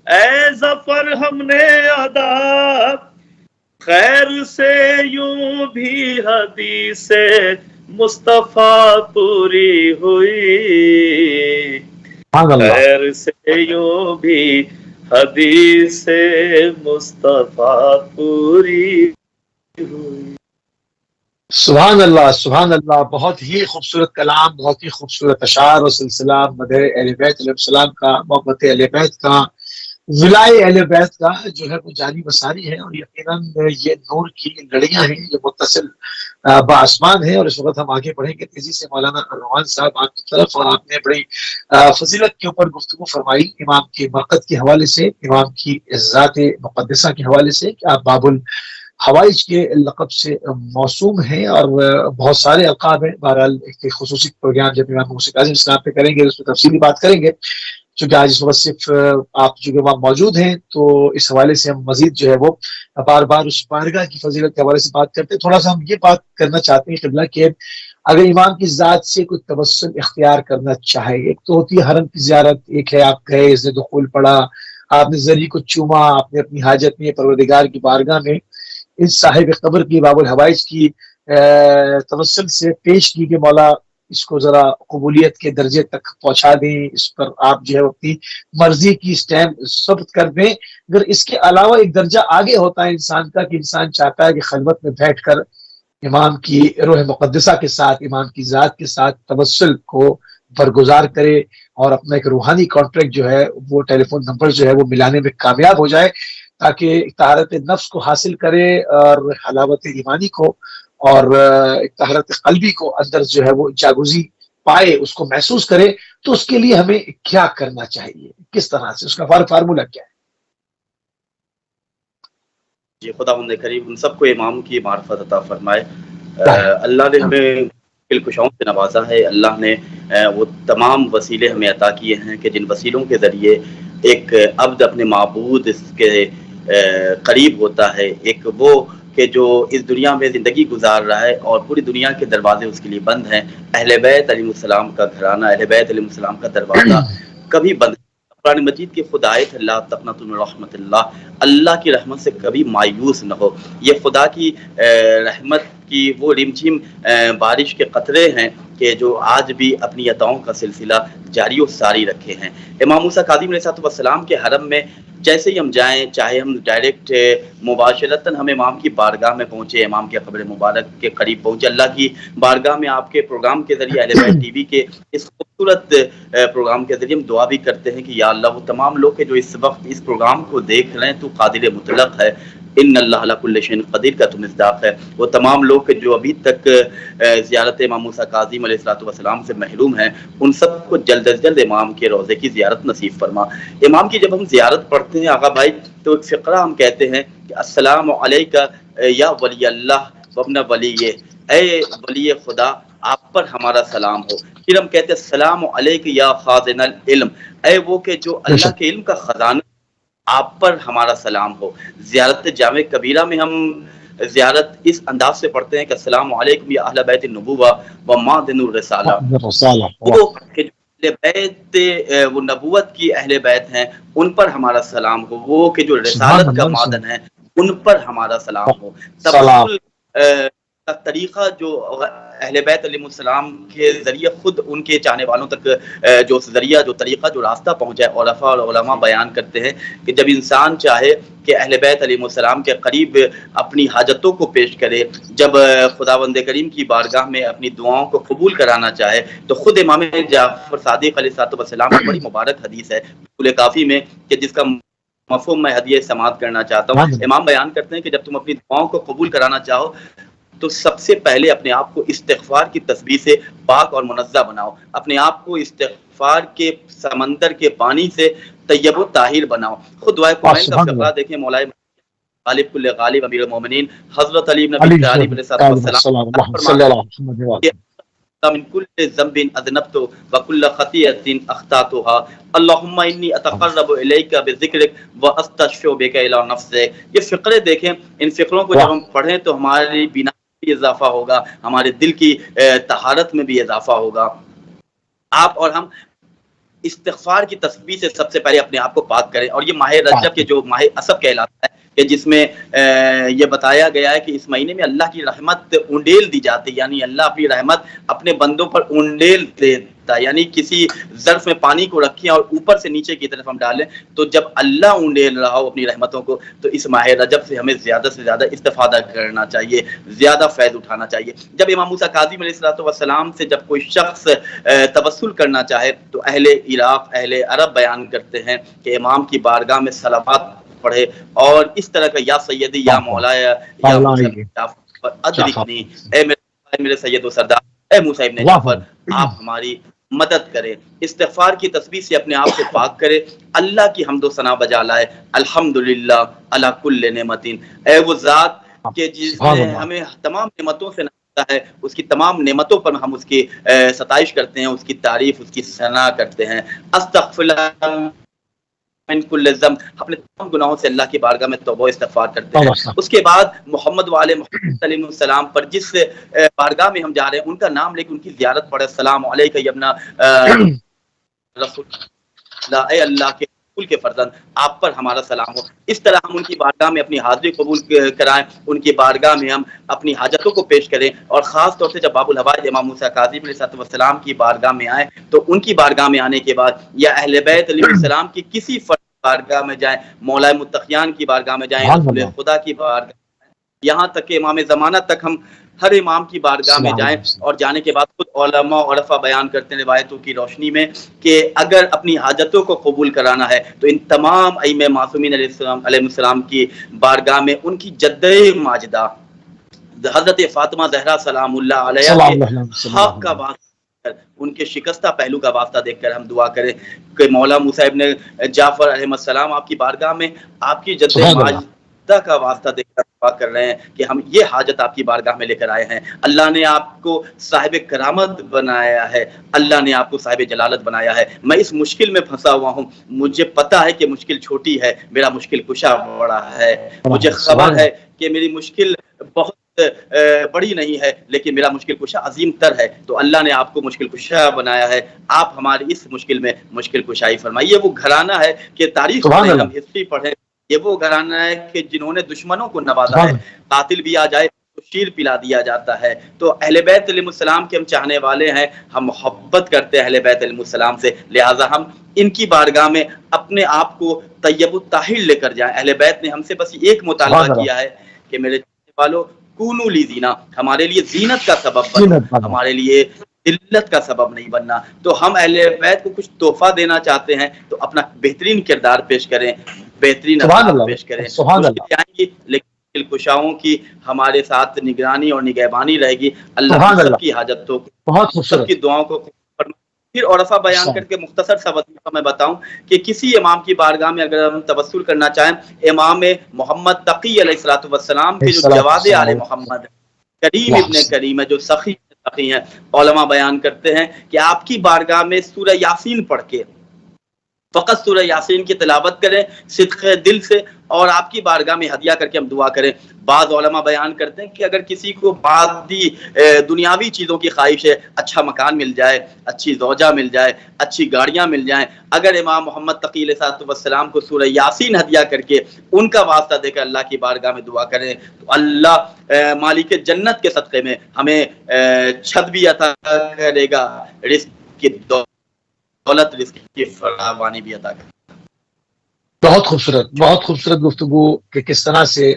اے ظفر ہم نے ادا، خیر سے یوں بھی حدیث مصطفیٰ پوری ہوئی. خیر سے یوں بھی حدیث مصطفیٰ پوری ہوئی. سبحان اللہ. سبحان اللہ. بہت ہی خوبصورت کلام، بہت ہی خوبصورت اشعار اور سلسلہ مدح اہل بیت علیہ السلام کا، محبت اہل بیت کا، ولائے اہل بیت کا جو ہے وہ جانی بسانی ہے. اور یقیناً یہ نور کی لڑیاں ہیں جو متصل بآسمان ہیں. اور اس وقت ہم آگے بڑھیں گے تیزی سے مولانا روحان صاحب آپ کی طرف. اور آپ نے بڑی فضیلت کے اوپر گفتگو فرمائی امام کے برکت کے حوالے سے، امام کی ذات مقدسہ کے حوالے سے کہ آپ باب الحوائج کے لقب سے موسوم ہیں، اور بہت سارے القاب ہیں. بہرحال ایک خصوصی پروگرام جب امام موسیٰ کاظم صاحب پہ کریں گے اس پہ تفصیلی بات کریں گے. چونکہ آج اس وقت صرف آپ جو کہ وہاں موجود ہیں تو اس حوالے سے ہم مزید جو ہے وہ بار بار اس بارگاہ کی فضیلت کے حوالے سے بات کرتے ہیں. تھوڑا سا ہم یہ بات کرنا چاہتے ہیں قبلہ کہ اگر امام کی ذات سے کوئی توسل اختیار کرنا چاہے، ایک تو ہوتی ہے حرم کی زیارت، ایک ہے آپ گئے، اس نے دخول پڑا، آپ نے زری کو چوما، آپ نے اپنی حاجت میں پروردگار کی بارگاہ میں اس صاحب قبر کی باب الحوائج کی توسل سے پیش کی کہ مولا اس کو ذرا قبولیت کے درجے تک پہنچا دیں، اس پر آپ جو ہے اپنی مرضی کی سٹیمپ ثبت کر دیں. اگر اس کے علاوہ ایک درجہ آگے ہوتا ہے انسان کا کہ انسان چاہتا ہے کہ خلوت میں بیٹھ کر امام کی روح مقدسہ کے ساتھ، امام کی ذات کے ساتھ توسل کو برگزار کرے اور اپنا ایک روحانی کانٹریکٹ جو ہے وہ ٹیلی فون نمبر جو ہے وہ ملانے میں کامیاب ہو جائے تاکہ طہارت نفس کو حاصل کرے اور حلاوت ایمانی کو اور طہارت قلبی کو اندر جو ہے وہ جاگزی پائے، اس کو محسوس کرے. تو اس کے لیے ہمیں کیا کرنا چاہیے، کس طرح سے، اس کا فارمولہ کیا ہے؟ جی خداوند کریم ہم سب کو امام کی معرفت عطا فرمائے. اللہ نے ہمیں دلکشاؤں سے نوازا ہے. اللہ نے وہ تمام وسیلے ہمیں عطا کیے ہیں کہ جن وسیلوں کے ذریعے ایک عبد اپنے معبود اس کے قریب ہوتا ہے. ایک وہ کہ جو اس دنیا میں زندگی گزار رہا ہے اور پوری دنیا کے دروازے اس کے لیے بند ہیں. اہل بیت علیہ السلام کا گھرانہ، اہل بیت علیہ السلام کا دروازہ کبھی بند. قرآن مجید کی خود آیت ہے لا تقنطوا من رحمت اللہ، اللہ کی رحمت سے کبھی مایوس نہ ہو. یہ خدا کی رحمت کی وہ رمجھم بارش کے قطرے ہیں کہ جو آج بھی اپنی عطاؤں کا سلسلہ جاری و ساری رکھے ہیں. امام موسیٰ کاظم علیہ السلام کے حرم میں جیسے ہی ہم جائیں، چاہے ہم ڈائریکٹ مباشرتاً ہم امام کی بارگاہ میں پہنچے، امام کے قبر مبارک کے قریب پہنچے، اللہ کی بارگاہ میں آپ کے پروگرام کے ذریعے اہل بیت ٹی وی کے اس خوبصورت پروگرام کے ذریعے ہم دعا بھی کرتے ہیں کہ یا اللہ وہ تمام لوگ کے جو اس وقت اس پروگرام کو دیکھ رہے ہیں تو قادر مطلق ہے، ان اللہ علی کل شیء قدیر کا تو مصداق ہے. وہ تمام لوگ کے جو ابھی تک زیارت امام موسیٰ کاظم علیہ السلام سے محروم ہیں، ان سب کو جلد از جلد امام کے روضے کی زیارت نصیب فرما. امام کی جب ہم زیارت پڑھتے ہیں آقا بھائی تو ایک فقرہ ہم کہتے ہیں کہ السلام علیکہ یا ولی اللہ وابن ولی، اے ولی خدا آپ پر ہمارا سلام ہو. پھر ہم کہتے ہیں السلام علیکہ یا خازن العلم، اے وہ کہ جو اللہ کے علم کا خزانہ آپ پر ہمارا سلام ہو. زیارت جامع کبیرہ میں ہم زیارت اس انداز سے پڑھتے ہیں کہ السلام علیکم یا اہل بیت النبوہ و معدن الرسالہ، وہ کہ جو اہل بیت وہ نبوت کی اہل بیت ہیں ان پر ہمارا سلام ہو، وہ کہ جو رسالت کا معدن ہے ان پر ہمارا سلام ہو. توسل کا طریقہ جو اہل بیت علیہ السلام کے ذریعے خود ان کے چاہنے والوں تک جو ذریعہ جو طریقہ جو راستہ پہنچا ہے، عرفاء اور علماء بیان کرتے ہیں کہ جب انسان چاہے کہ اہل بیت علیہ السلام کے قریب اپنی حاجتوں کو پیش کرے، جب خداوند کریم کی بارگاہ میں اپنی دعاؤں کو قبول کرانا چاہے، تو خود امام جعفر صادق علیہ السلام کی بڑی مبارک حدیث ہے اصول کافی میں کہ جس کا مفہوم میں ہدیہ سماعت کرنا چاہتا ہوں. امام بیان کرتے ہیں کہ جب تم اپنی دعاؤں کو قبول کرانا چاہو تو سب سے پہلے اپنے آپ کو استغفار کی تسبیح سے پاک اور منزہ بناؤ، اپنے آپ کو استغفار کے سمندر کے پانی سے طیب و طاہر بناؤ. خود دعائے کمائل کا فقرہ دیکھیں، مولا غالب کل غالب امیر المومنین حضرت علی بن ابی طالب علیہ السلام من كل ذنب اذنبت وكل خطيئة اخطأتها اللهم اني اتقرب اليك بذكرك واستشفع بك الى نفسك. یہ فقرے دیکھیں، ان فقروں کو جب ہم پڑھیں تو ہماری بینا بھی اضافہ ہوگا، ہمارے دل کی طہارت میں بھی اضافہ ہوگا. آپ اور ہم استغفار کی تسبیح سے سب سے پہلے اپنے آپ کو پاک کریں. اور یہ ماہ رجب کے جو ماہ اسب کہلاتا ہے کہ جس میں یہ بتایا گیا ہے کہ اس مہینے میں اللہ کی رحمت اونڈیل دی جاتی ہے، یعنی اللہ اپنی رحمت اپنے بندوں پر اونڈیل دیتا ہے، یعنی کسی ظرف میں پانی کو رکھیں اور اوپر سے نیچے کی طرف ہم ڈالیں تو جب اللہ اونڈیل رہا ہو اپنی رحمتوں کو تو اس ماہ رجب سے ہمیں زیادہ سے زیادہ استفادہ کرنا چاہیے، زیادہ فیض اٹھانا چاہیے. جب امام موسیٰ کاظم علیہ السلام سے جب کوئی شخص توسل کرنا چاہے تو اہل عراق اہل عرب بیان کرتے ہیں کہ امام کی بارگاہ میں صلوات پڑھے اور اس طرح کا یا سیدی یا مولا یا ادرکنی، اے میرے سید و سردار، اے موسیٰ ابن جعفر آپ ہماری مدد کریں. استغفار کی تسبیح سے اپنے آپ کو پاک کرے، اللہ کی حمد و ثنا بجا لائے. الحمدللہ علی کل نعمت، اے وہ ذات کہ جس نے ہمیں تمام نعمتوں سے ہے اس کی تمام نعمتوں پر ہم اس کی ستائش کرتے ہیں، اس کی تعریف، اس کی ثنا کرتے ہیں. استغفراللہ من کل ذنب، اپنے تمام گناہوں سے اللہ کی بارگاہ میں توبہ و استغفار کرتے ہیں. اس کے بعد محمد وآل محمد علیہ السلام پر جس بارگاہ میں ہم جا رہے ہیں ان کا نام لے کے ان کی زیارت پڑھے. السلام علیکہ یا ابن رسول اللہ، اے اللہ کے رسول کے فرزند آپ پر ہمارا سلام ہو. اس طرح ہم ان کی بارگاہ میں اپنی حاضری قبول کرائیں، ان کی بارگاہ میں ہم اپنی حاجتوں کو پیش کریں. اور خاص طور سے جب باب الحوائج امام موسیٰ کاظم علیہ السلام کی بارگاہ میں آئیں تو ان کی بارگاہ میں آنے کے بعد یا اہل بیت علیہ السلام کی کسی فرد بارگاہ میں جائیں، مولا متقیان کی بارگاہ میں جائیں، رسول خدا کی بارگاہ، یہاں تک کہ امام زمانہ تک ہم ہر امام کی بارگاہ میں جائیں. اور جانے کے بعد خود علماء اور عرفا بیان کرتے ہیں روایتوں کی روشنی میں کہ اگر اپنی حاجتوں کو قبول کرانا ہے تو ان تمام ائمہ معصومین علیہ السلام کی بارگاہ میں ان کی جدہ ماجدہ حضرت فاطمہ زہرا سلام اللہ علیہ کے حق کا واسطہ، ان کے شکستہ پہلو کا واسطہ دیکھ کر ہم دعا کریں کہ مولا موسیٰ ابن جعفر علیہ السلام آپ کی بارگاہ میں آپ کی جدہ ماجدہ کا واسطہ دیکھ کر دعا کر رہے ہیں کہ ہم یہ حاجت آپ کی بارگاہ میں لے کر آئے ہیں. اللہ نے آپ کو صاحب کرامت بنایا ہے، اللہ نے آپ کو صاحب جلالت بنایا ہے. میں اس مشکل میں پھنسا ہوا ہوں، مجھے پتا ہے کہ مشکل چھوٹی ہے، میرا مشکل کشا بڑا ہے. مجھے خبر ہے کہ میری مشکل بہت بڑی نہیں ہے لیکن میرا مشکل کشا عظیم تر ہے. تو اللہ نے آپ کو مشکل کشا بنایا ہے، آپ ہماری اس مشکل میں مشکل کشائی فرمائیے. وہ گھرانہ ہے کہ تاریخ پڑھیں، ہم ہسٹری پڑھیں، یہ وہ گھرانہ ہے کہ جنہوں نے دشمنوں کو نوازا ہے. قاتل بھی آ جائے تو شیر پلا دیا جاتا ہے. تو اہل بیت علیہ السلام کے ہم چاہنے والے ہیں، ہم محبت کرتے ہیں اہل بیت علیہ السلام سے، لہٰذا ہم ان کی بارگاہ میں اپنے آپ کو طیب الطاہر لے کر جائیں. اہل بیت نے ہم سے بس ایک مطالبہ کیا ہے کہ میرے چاہنے والوں کونو لی زینا، ہمارے لیے زینت کا سبب بنو، ہمارے لیے ذلت کا سبب نہیں بننا. تو ہم اہل بیت کو کچھ تحفہ دینا چاہتے ہیں تو اپنا بہترین کردار پیش کریں، بہترین اخلاق پیش کریں. مشکلیں آئیں گی لیکن کشاؤں کی ہمارے ساتھ نگرانی اور نگہبانی رہے گی. اللہ سب کی حاجتوں کو، سب کی دعاؤں کو. پھر عرفہ بیان کر کے مختصر سا وظیفہ میں بتاؤں کہ کسی امام کی بارگاہ میں اگر ہم توسل کرنا چاہیں، امام محمد تقی علیہ السلام کے جو جواد آل محمد کریم ابن کریم ہے، جو سخی ہیں، علماء بیان کرتے ہیں کہ آپ کی بارگاہ میں سورہ یاسین پڑھ کے فقط سورہ یاسین کی تلاوت کریں صدق دل سے اور آپ کی بارگاہ میں ہدیہ کر کے ہم دعا کریں. بعض علماء بیان کرتے ہیں کہ اگر کسی کو بعضی دنیاوی چیزوں کی خواہش ہے، اچھا مکان مل جائے، اچھی زوجہ مل جائے، اچھی گاڑیاں مل جائیں، اگر امام محمد تقی علیہ السلام کو سورہ یاسین ہدیہ کر کے ان کا واسطہ دے کر اللہ کی بارگاہ میں دعا کریں تو اللہ مالک جنت کے صدقے میں ہمیں چھت بھی عطا کرے گا، رزق کی دولت، رزق کی فراوانی بھی عطا کرے. بہت خوبصورت، بہت خوبصورت گفتگو کہ کس طرح سے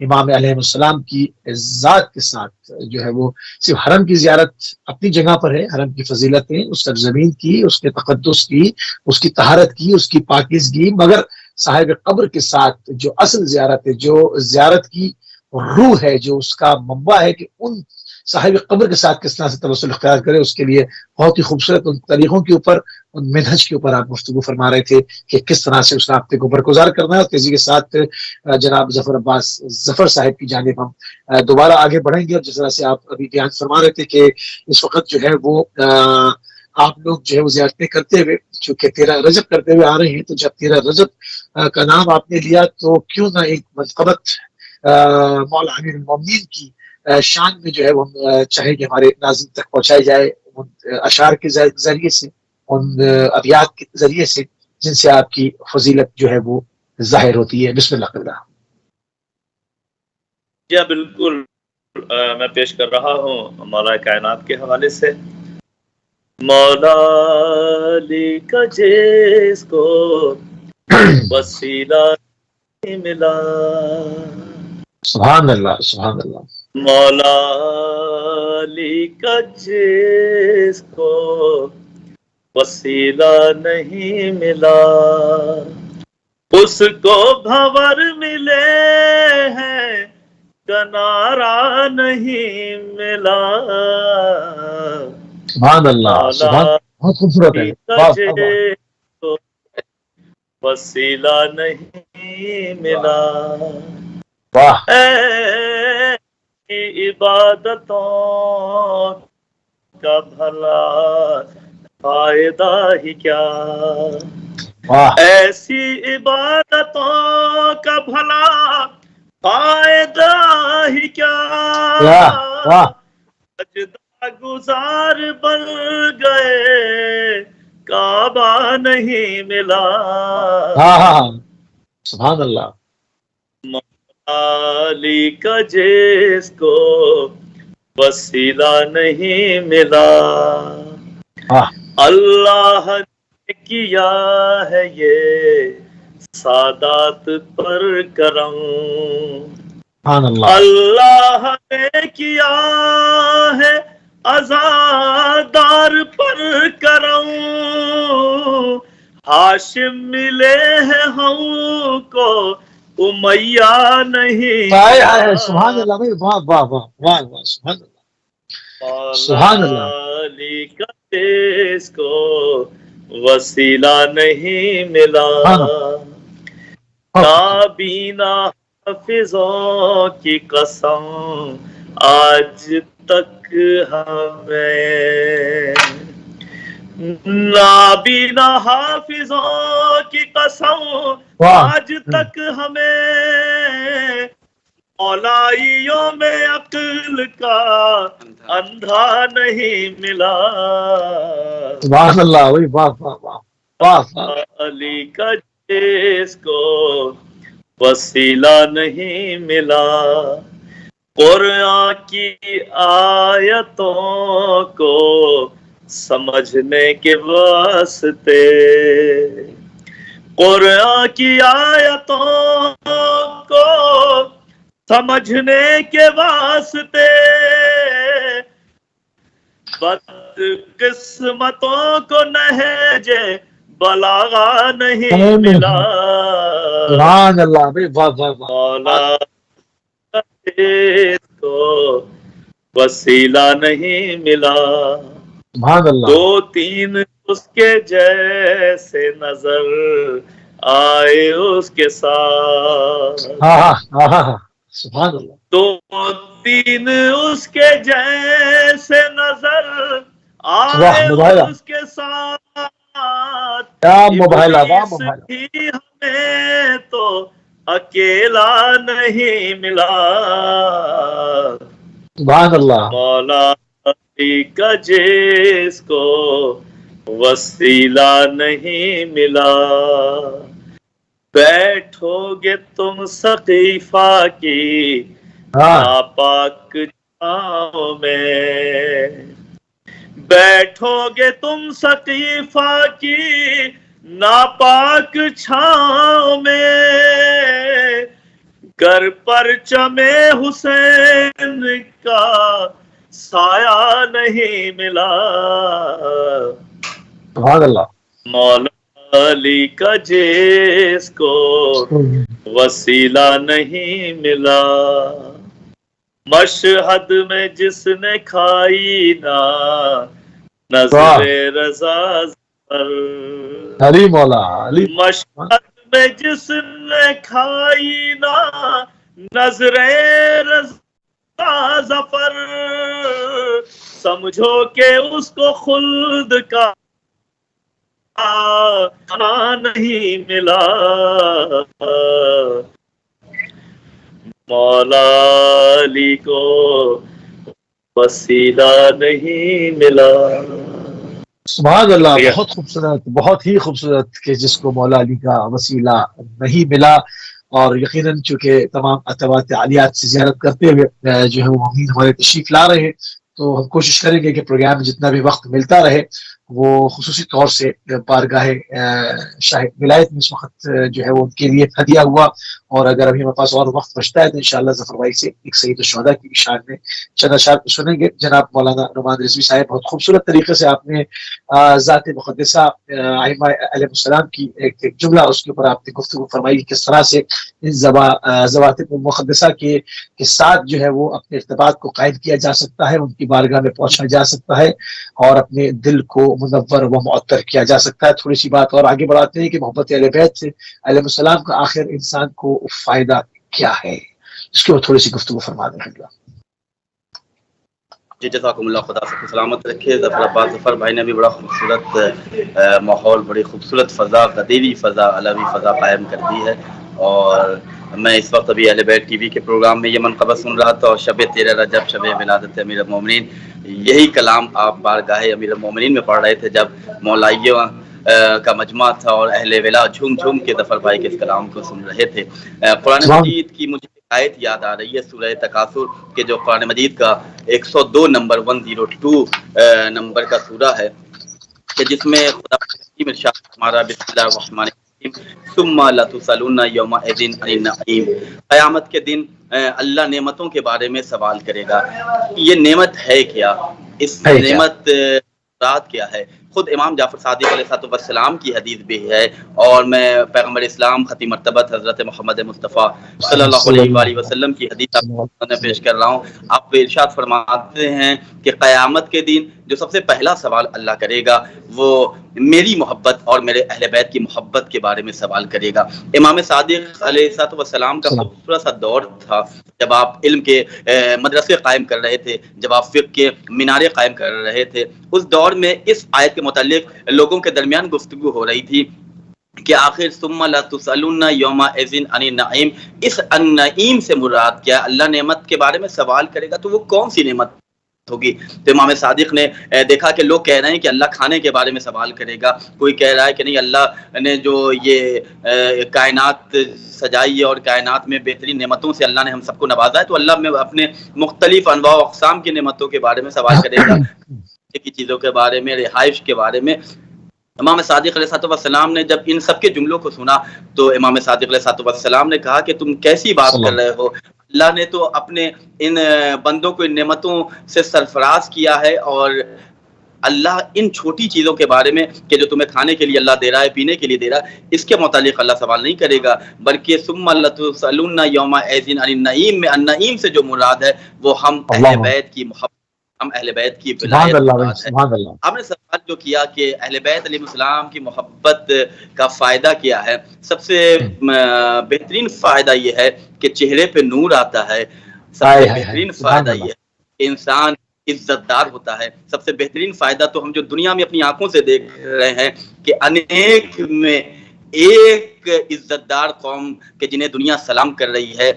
امام علیہ السلام کی ذات کے ساتھ جو ہے وہ صرف حرم کی زیارت اپنی جگہ پر ہے، حرم کی فضیلتیں، اس سرزمین کی، اس کے تقدس کی، اس کی طہارت کی، اس کی پاکیزگی، مگر صاحب قبر کے ساتھ جو اصل زیارت ہے، جو زیارت کی روح ہے، جو اس کا منبع ہے کہ ان صاحب قبر کے ساتھ کس طرح سے توسل اختیار کرے، اس کے لیے بہت ہی خوبصورت ان طریقوں کے اوپر، ان منہج کے اوپر آپ گفتگو فرما رہے تھے کہ کس طرح سے اس رابطے کو برگزار کرنا ہے. اور تیزی کے ساتھ جناب ظفر عباس ظفر صاحب کی جانب ہم دوبارہ آگے بڑھیں گے. اور جس طرح سے آپ ابھی بیان فرما رہے تھے کہ اس وقت جو ہے وہ آپ لوگ جو ہے وہ زیارتیں کرتے ہوئے چونکہ 13 رجب کرتے ہوئے آ رہے ہیں، تو جب 13 رجب کا نام آپ نے لیا تو کیوں نہ ایک منقبت مولا امیر المومنین کی شان میں جو ہے وہ چاہے کہ ہمارے ناظرین تک پہنچائی جائے ان اشعار کے ذریعے سے، ان ابیات کے ذریعے سے جن سے آپ کی فضیلت جو ہے وہ ظاہر ہوتی ہے. بسم اللہ کرنا. جی بالکل، میں پیش کر رہا ہوں مولا کائنات کے حوالے سے. مولا علی کا جس کو وسیلہ ملا، سبحان اللہ، سبحان اللہ. مولا علی کا جس کو وسیلہ نہیں ملا، اس کو بھور ملے ہیں کنارہ نہیں ملا. سبحان اللہ، سبحان، بہت خوبصورت ہے. وسیلہ نہیں ملا. واہ. عبادتوں کا بھلا فائدہ ہی کیا، ایسی عبادتوں کا بھلا فائدہ ہی کیا، سجدہ گزار بن گئے کعبہ نہیں ملا، سبحان اللہ، علی کا جس کو وسیلہ نہیں ملا، اللہ نے کیا ہے یہ سادات پر کرم، اللہ نے کیا ہے عزادار پر کرم، ہاشم ملے ہیں ہم کو امیہ نہیں، سبحان اللہ بھائی، واہ واہ واہ واہ واہ، سبحان اللہ، سبحان اللہ، علی کا جس کو وسیلہ نہیں ملا، نابینا حافظوں کی قسم آج تک ہمیں، نابینا حافظوں کی قسم آج تک ہمیں، مولائیوں میں عقل کا اندھا نہیں ملا، سبحان اللہ، واہ واہ واہ، علی کا جس کو وسیلہ نہیں ملا، قرآن کی آیتوں کو سمجھنے کے واسطے، قرآن کی آیتوں کو سمجھنے کے واسطے، بد قسمتوں کو نہج بلاغہ نہیں ملا، سبحان اللہ بھائی، واہ واہ واہ، مولا کو وسیلہ نہیں ملا، سبحان اللہ، دو تین اس کے جیسے نظر آئے اس کے ساتھ، سبحان اللہ، دو تین اس کے جیسے نظر آئے اس کے ساتھ، ابلیس بھی ہمیں تو اکیلا نہیں ملا، سبحان اللہ، مولا علی کا جس کو وسیلہ نہیں ملا، بیٹھو گے تم سقیفہ کی ناپاک چھاؤں میں، بیٹھو گے تم سقیفہ کی ناپاک چھاؤں میں، گر پرچم حسین کا سایہ نہیں ملا، سبحان اللہ، مولا علی کا جس کو وسیلہ نہیں ملا، مشہد میں جس نے کھائی نا نظر رضا ظفر، علی مولا علی، مشہد میں جس نے کھائی نا نظر رضا ظفر، سمجھو کہ اس کو خلد کا نہیں ملا، مولا علی کو وسیلہ نہیں ملا، سبحان اللہ، بہت خوبصورت، بہت ہی خوبصورت کہ جس کو مولا علی کا وسیلہ نہیں ملا، اور یقیناً چونکہ تمام اتباعت عالیات سے زیارت کرتے ہوئے جو ہے وہ امید ہمارے تشریف لا رہے ہیں، تو ہم کوشش کریں گے کہ پروگرام میں جتنا بھی وقت ملتا رہے وہ خصوصی طور سے بارگاہ شاہد ولایت میں اس وقت جو ہے وہ ان کے لیے ہدیہ ہوا، اور اگر ابھی ہمارے پاس اور وقت بچتا ہے تو انشاءاللہ ظفر بھائی سے ایک سید الشہداء کی شان میں چند اشعار سنیں گے۔ جناب مولانا نعمان رضوی صاحب، بہت خوبصورت طریقے سے آپ نے ذات مقدسہ ائمہ علیہ السلام کی ایک جملہ اس کے اوپر آپ نے گفتگو فرمائی، کس طرح سے ان ذوات مقدسہ کے ساتھ جو ہے وہ اپنے ارتباط کو قائم کیا جا سکتا ہے، ان کی بارگاہ میں پہنچا جا سکتا ہے، اور اپنے دل کو منور و معطر کیا جا سکتا ہے۔ تھوڑی سی بات اور آگے بڑھاتے ہیں کہ محبت اہل بیت سے علیہ السلام کا آخر انسان کو فائدہ کیا ہے، اس کے اوپر تھوڑی سی گفتگو فرما دیں۔ جی جزاکم اللہ، خدا سے سلامت رکھے. ظفر عباس ظفر بھائی نے بھی بڑا خوبصورت ماحول، بڑی خوبصورت فضا، قدیری فضا، علوی فضا قائم کر دی ہے. اور میں اس وقت ابھی اہل بیت ٹی وی کے پروگرام میں یہ منقبہ سن رہا تھا، اور شب 13 رجب، شب ولادت امیر المومنین، یہی کلام آپ بارگاہ امیر المومنین میں پڑھ رہے تھے جب مولائیوں کا مجمع تھا اور اہل ولا جھوم جھوم کے ظفر بھائی کے اس کلام کو سن رہے تھے. قرآن مجید کی مجھے آیت یاد آ رہی ہے، سورہ تکاثر کے جو قرآن مجید کا 102 نمبر 102 نمبر کا سورہ ہے، کہ جس میں خدا ارشاد ہمارا بسم اللہ الرحمن الرحیم ثم لتسألن یومئذ عن النعیم. قیامت کے دن اللہ نعمتوں کے بارے میں سوال کرے گا. یہ نعمت ہے کیا؟ اس نعمت رات کیا ہے؟ خود امام جعفر صادق علیہ السلام کی حدیث بھی ہے، اور میں پیغمبر اسلام ختم مرتبت حضرت محمد مصطفیٰ صلی اللہ علیہ وآلہ وسلم کی حدیث آپ پیش کر رہا ہوں. آپ ارشاد فرماتے ہیں کہ قیامت کے دن جو سب سے پہلا سوال اللہ کرے گا وہ میری محبت اور میرے اہل بیت کی محبت کے بارے میں سوال کرے گا. امام صادق علیہ السلام کا خوبصورت سا دور تھا جب آپ علم کے مدرسے قائم کر رہے تھے، جب آپ فقہ کے مینارے قائم کر رہے تھے. اس دور میں اس آیت کے متعلق لوگوں کے درمیان گفتگو ہو رہی تھی کہ آخر ثم لتسألن یومئذ عن النعیم، اس النعیم سے مراد کیا؟ اللہ نعمت کے بارے میں سوال کرے گا تو وہ کون سی نعمت ہوگی؟ تو امام صادق نے دیکھا کہ لوگ کہہ رہے ہیں کہ اللہ کھانے کے بارے میں سوال کرے گا، کوئی کہہ رہا ہے کہ نہیں، اللہ نے جو یہ کائنات سجائی ہے اور کائنات میں بہترین نعمتوں سے اللہ نے ہم سب کو نوازا ہے، تو اللہ میں اپنے مختلف انواع و اقسام کی نعمتوں کے بارے میں سوال کرے گا، کی چیزوں کے بارے میں، رہائش کے بارے میں. امام صادق علیہ السلام نے جب ان سب کے جملوں کو سنا تو امام صادق علیہ السلام نے کہا کہ تم کیسی بات کر رہے ہو؟ اللہ نے تو اپنے ان بندوں کو ان نعمتوں سے سرفراز کیا ہے، اور اللہ ان چھوٹی چیزوں کے بارے میں کہ جو تمہیں کھانے کے لیے اللہ دے رہا ہے، پینے کے لیے دے رہا ہے، اس کے متعلق اللہ سوال نہیں کرے گا، بلکہ ثم لتسألن یومئذ عن النعیم میں النعیم سے جو مراد ہے وہ ہم اہل بیت کی محبت، ہم اہل بیت کی ولایت ہے. آپ نے سوال جو کیا کہ اہل بیت علیہ السلام کی محبت کا فائدہ کیا ہے، سب سے بہترین فائدہ یہ ہے کہ چہرے پہ نور آتا ہے. سب سے بہترین فائدہ یہ ہے کہ انسان عزت دار ہوتا ہے. سب سے بہترین فائدہ تو ہم جو دنیا میں اپنی آنکھوں سے دیکھ رہے ہیں کہ انیک میں ایک عزت دار قوم کہ جنہیں دنیا سلام کر رہی ہے،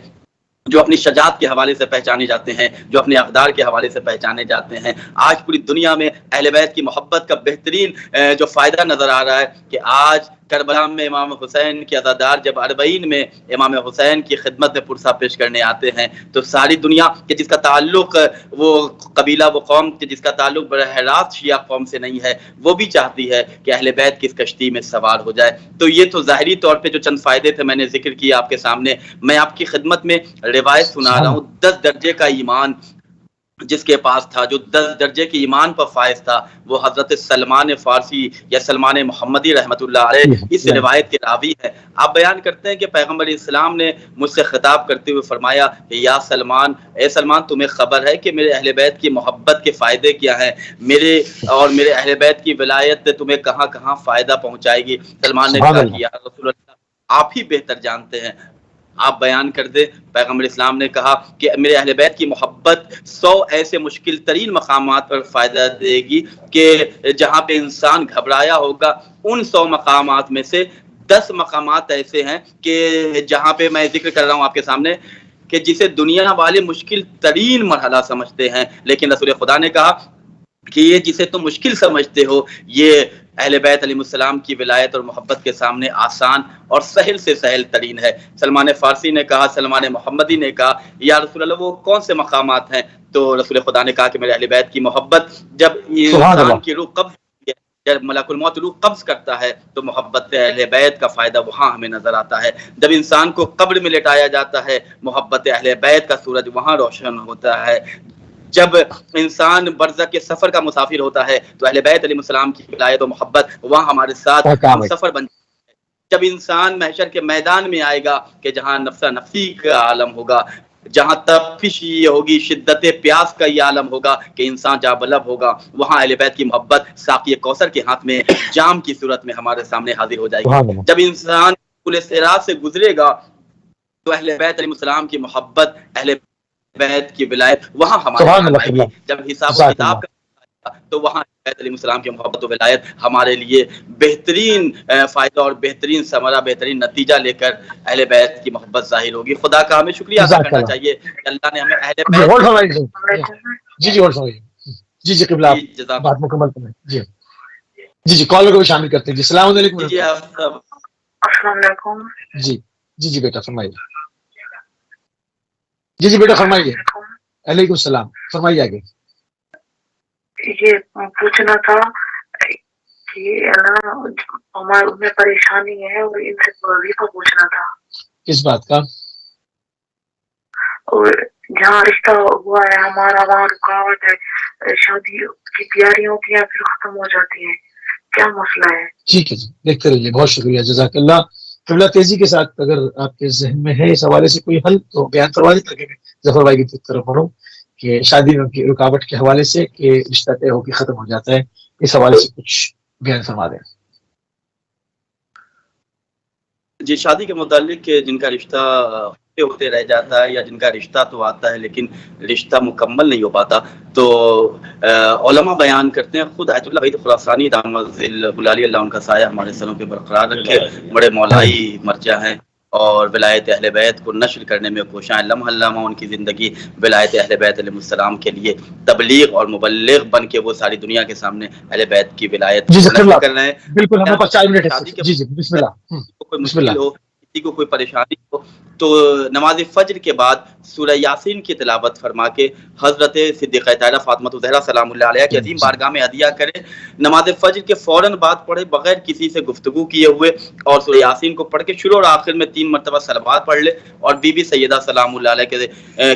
جو اپنی شجاعت کے حوالے سے پہچانے جاتے ہیں، جو اپنے اقدار کے حوالے سے پہچانے جاتے ہیں. آج پوری دنیا میں اہل بیت کی محبت کا بہترین جو فائدہ نظر آ رہا ہے کہ آج کربلا میں امام حسین کے عزادار جب اربعین میں امام حسین کی خدمت میں پرسہ پیش کرنے آتے ہیں تو ساری دنیا کہ جس کا تعلق وہ قبیلہ، وہ قوم کہ جس کا تعلق براہ راست شیعہ قوم سے نہیں ہے، وہ بھی چاہتی ہے کہ اہل بیت کی اس کشتی میں سوار ہو جائے. تو یہ تو ظاہری طور پہ جو چند فائدے تھے میں نے ذکر کیا آپ کے سامنے. میں آپ کی خدمت میں روایت سنا رہا ہوں. 10 درجے کا ایمان جس کے پاس تھا، جو 10 درجے کی ایمان پر فائز تھا، وہ حضرت سلمان فارسی یا سلمان محمدی رحمۃ اللہ علیہ اس روایت کے راوی ہے. آپ بیان کرتے ہیں کہ پیغمبر اسلام نے مجھ سے خطاب کرتے ہوئے فرمایا کہ یا سلمان، اے سلمان، تمہیں خبر ہے کہ میرے اہل بیت کی محبت کے فائدے کیا ہیں؟ میرے اور میرے اہل بیت کی ولایت تمہیں کہاں کہاں فائدہ پہنچائے گی؟ سلمان نے کہا کہ یا رسول اللہ، آپ ہی بہتر جانتے ہیں، آپ بیان کر دیں. پیغمبر اسلام نے کہا کہ میرے اہل بیت کی محبت 100 ایسے مشکل ترین مقامات پر فائدہ دے گی کہ جہاں پہ انسان گھبرایا ہوگا. ان 100 مقامات میں سے 10 مقامات ایسے ہیں کہ جہاں پہ میں ذکر کر رہا ہوں آپ کے سامنے کہ جسے دنیا والے مشکل ترین مرحلہ سمجھتے ہیں، لیکن رسول خدا نے کہا کہ یہ جسے تم مشکل سمجھتے ہو، یہ اہل بیت علیہ السلام کی ولایت اور محبت کے سامنے آسان اور سہل سے سہل ترین ہے. سلمان فارسی نے کہا، سلمان محمدی نے کہا یا رسول اللہ وہ کون سے مقامات ہیں؟ تو رسول خدا نے کہا کہ میرے اہل بیت کی محبت جب انسان کی روح قبض، جب ملک الموت روح قبض کرتا ہے تو محبت اہل بیت کا فائدہ وہاں ہمیں نظر آتا ہے. جب انسان کو قبر میں لٹایا جاتا ہے محبت اہل بیت کا سورج وہاں روشن ہوتا ہے. جب انسان برزخ کے سفر کا مسافر ہوتا ہے تو اہل بیت علیہ السلام کی ولایت و محبت وہاں ہمارے ساتھ ہم سفر بن جاتا ہے. جب انسان محشر کے میدان میں آئے گا کہ جہاں نفسا نفسی کا عالم ہوگا، جہاں تپش یہ ہوگی، شدت پیاس کا یہ عالم ہوگا کہ انسان جا بلب ہوگا، وہاں اہل بیت کی محبت ساقی کوثر کے ہاتھ میں جام کی صورت میں ہمارے سامنے حاضر ہو جائے گی. جب انسان پل صراط سے گزرے گا تو اہل بیت علیہ السلام کی محبت، اہل بیت کی ولایت وہاں ہمارے آئے گی. جب حساب و کتاب تو وہاں علیہ السلام کی محبت و ولایت ہمارے لیے بہترین فائدہ اور بہترین ثمرہ، بہترین نتیجہ لے کر اہل بیت کی محبت ظاہر ہوگی. خدا کا ہمیں شکریہ ادا کرنا چاہیے کہ اللہ نے ہمیں اہل بیت جی قبلہ بات مکمل کریں. جی کالر کو بھی شامل کرتے ہیں. جی السلام علیکم. السلام علیکم. جی بیٹا فرمائیے. جی بیٹا فرمائیے. علیکم السلام. فرمائیے آگے. یہ پوچھنا تھا کہ ہمارے میں پریشانی ہے اور ان سے وظیفہ پوچھنا تھا. کس بات کا؟ اور جہاں رشتہ ہوا ہے ہمارا وہاں رکاوٹ ہے، شادی کی تیاریاں ہوتی ہیں پھر ختم ہو جاتی ہیں، کیا مسئلہ ہے؟ ٹھیک ہے جی دیکھتے رہیے. بہت شکریہ، جزاک اللہ. قبلہ تیزی کے ساتھ اگر آپ کے ذہن میں ہے اس حوالے سے کوئی حل تو بیان کروا دیں تاکہ ظفر بھائی کی طرف بڑھوں کہ شادی کی رکاوٹ کے حوالے سے کہ رشتہ طے ہو کے ختم ہو جاتا ہے، اس حوالے سے کچھ بیان فرما دیں. جی شادی کے متعلق جن کا رشتہ ہوتے رہ جاتا ہے یا جن کا رشتہ تو آتا ہے لیکن رشتہ مکمل نہیں ہو پاتا، تو علماء بیان کرتے ہیں، خود آیت اللہ وحید خراسانی دامت بلالی اللہ ان کا سایہ ہمارے سروں پہ برقرار رکھے، بڑے مولائی مرجع ہیں اور ولایت اہل بیت کو نشر کرنے میں کوشاں ہیں. لمحہ لمحہ ان کی زندگی ولایت اہل بیت علیہ السلام کے لیے تبلیغ اور مبلغ بن کے وہ ساری دنیا کے سامنے اہل بیت کی ولایت نشر کر رہے ہیں. بالکل ہمارے پاس 4 منٹ ہے. جی بسم اللہ. کوئی مشکل ہو، کسی کو کوئی پریشانی ہو تو نماز فجر کے بعد سورہ یاسین کی تلاوت فرما کے حضرت صدیقہ طاہرہ فاطمہ الزہرا سلام اللہ علیہا کی عظیم بارگاہ میں ہدیہ کرے. نماز فجر کے فوراً بعد پڑھے بغیر کسی سے گفتگو کیے ہوئے اور سورہ یاسین کو پڑھ کے شروع اور آخر میں 3 مرتبہ صلوات پڑھ لے اور بی بی سیدہ سلام اللہ علیہ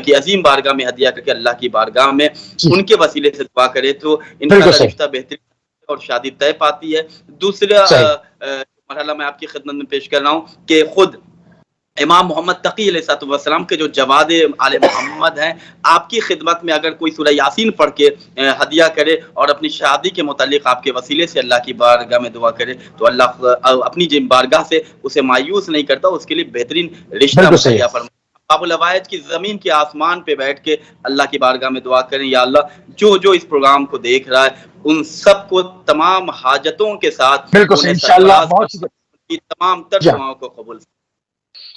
کی عظیم بارگاہ میں ہدیہ کر کے اللہ کی بارگاہ میں ان کے وسیلے سے دعا کرے تو انشاءاللہ رشتہ بہترین اور شادی طے پاتی ہے. دوسرا مرحلہ میں آپ کی خدمت میں پیش کر رہا ہوں کہ خود امام محمد تقی علیہ السلام کے جو جواد آل محمد ہیں، آپ کی خدمت میں اگر کوئی سورہ یاسین پڑھ کے ہدیہ کرے اور اپنی شادی کے متعلق آپ کے وسیلے سے اللہ کی بارگاہ میں دعا کرے تو اللہ اپنی بارگاہ سے اسے مایوس نہیں کرتا، اس کے لیے بہترین رشتہ مہیا فرماتا. باب العوائد کی زمین کے آسمان پہ بیٹھ کے اللہ کی بارگاہ میں دعا کریں، یا اللہ جو اس پروگرام کو دیکھ رہا ہے ان سب کو تمام حاجتوں کے ساتھ انشاءاللہ تمام تر دعاؤں کو قبول.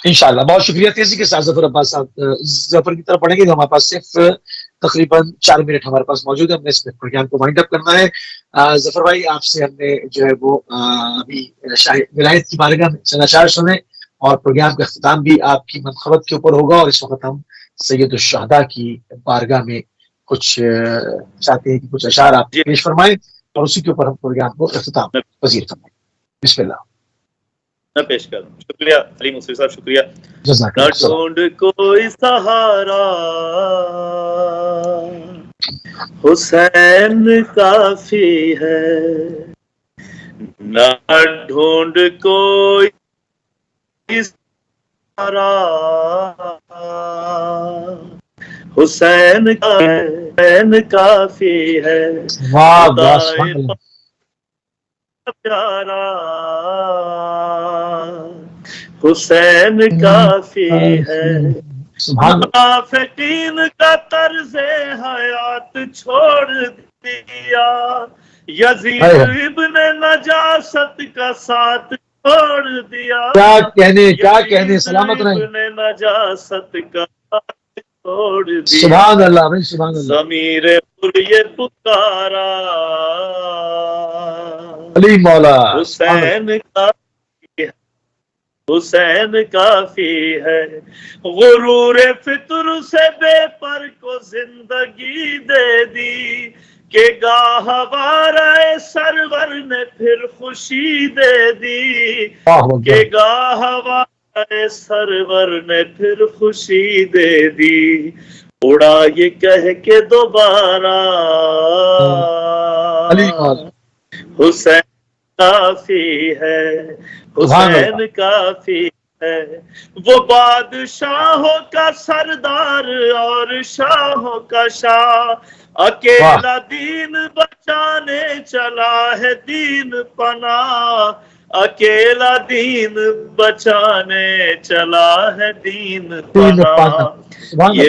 انشاءاللہ بہت شکریہ. تیزی کے ساتھ ظفر عباس صاحب ظفر کی طرف پڑھیں گے. ہمارے پاس صرف تقریباً 4 منٹ ہمارے پاس موجود ہے. ہم نے اس پروگرام کو وائنڈ اپ کرنا ہے. ظفر بھائی آپ سے ہم نے جو ہے وہ ابھی ولایت کی بارگاہ میں چند اشعار سنے اور پروگرام کا اختتام بھی آپ کی منقبت کے اوپر ہوگا. اور اس وقت ہم سید الشہداء کی بارگاہ میں کچھ چاہتے ہیں کہ کچھ اشعار آپ پیش فرمائیں اور اسی کے اوپر ہم پروگرام کو اختتام پذیر فرمائیں. بسم اللہ. میں پیش کروں. شکریہ علی مصری صاحب، شکریہ. جزاک نہ ڈھونڈ کوئی سہارا حسین کافی ہے، نہ ڈھونڈ کوئی سہارا حسین کافی ہے. پیارا حسین کافی ہے. منافقین کا طرز حیات چھوڑ دیا، یزید ابن نجاست کا ساتھ چھوڑ دیا. کیا کہنے سلامت رہیں. ابن نجاست کا ساتھ چھوڑ دیا. سبحان اللہ سبحان اللہ. ضمیر پر یہ پکارا علی مولا حسین کافی ہے، حسین کافی ہے. غرور فطر سے بے پر کو زندگی دے دی کہ گاہوارہ سرور نے پھر خوشی دے دی، کہ گاہوارہ سرور نے پھر خوشی دے دی. اڑا یہ کہہ کے دوبارہ حسین کافی ہے، حسین کافی ہے. وہ بادشاہوں کا سردار اور شاہوں کا شاہ، اکیلا دین بچانے چلا ہے دین پناہ، اکیلا دین بچانے چلا ہے دین پناہ. یہ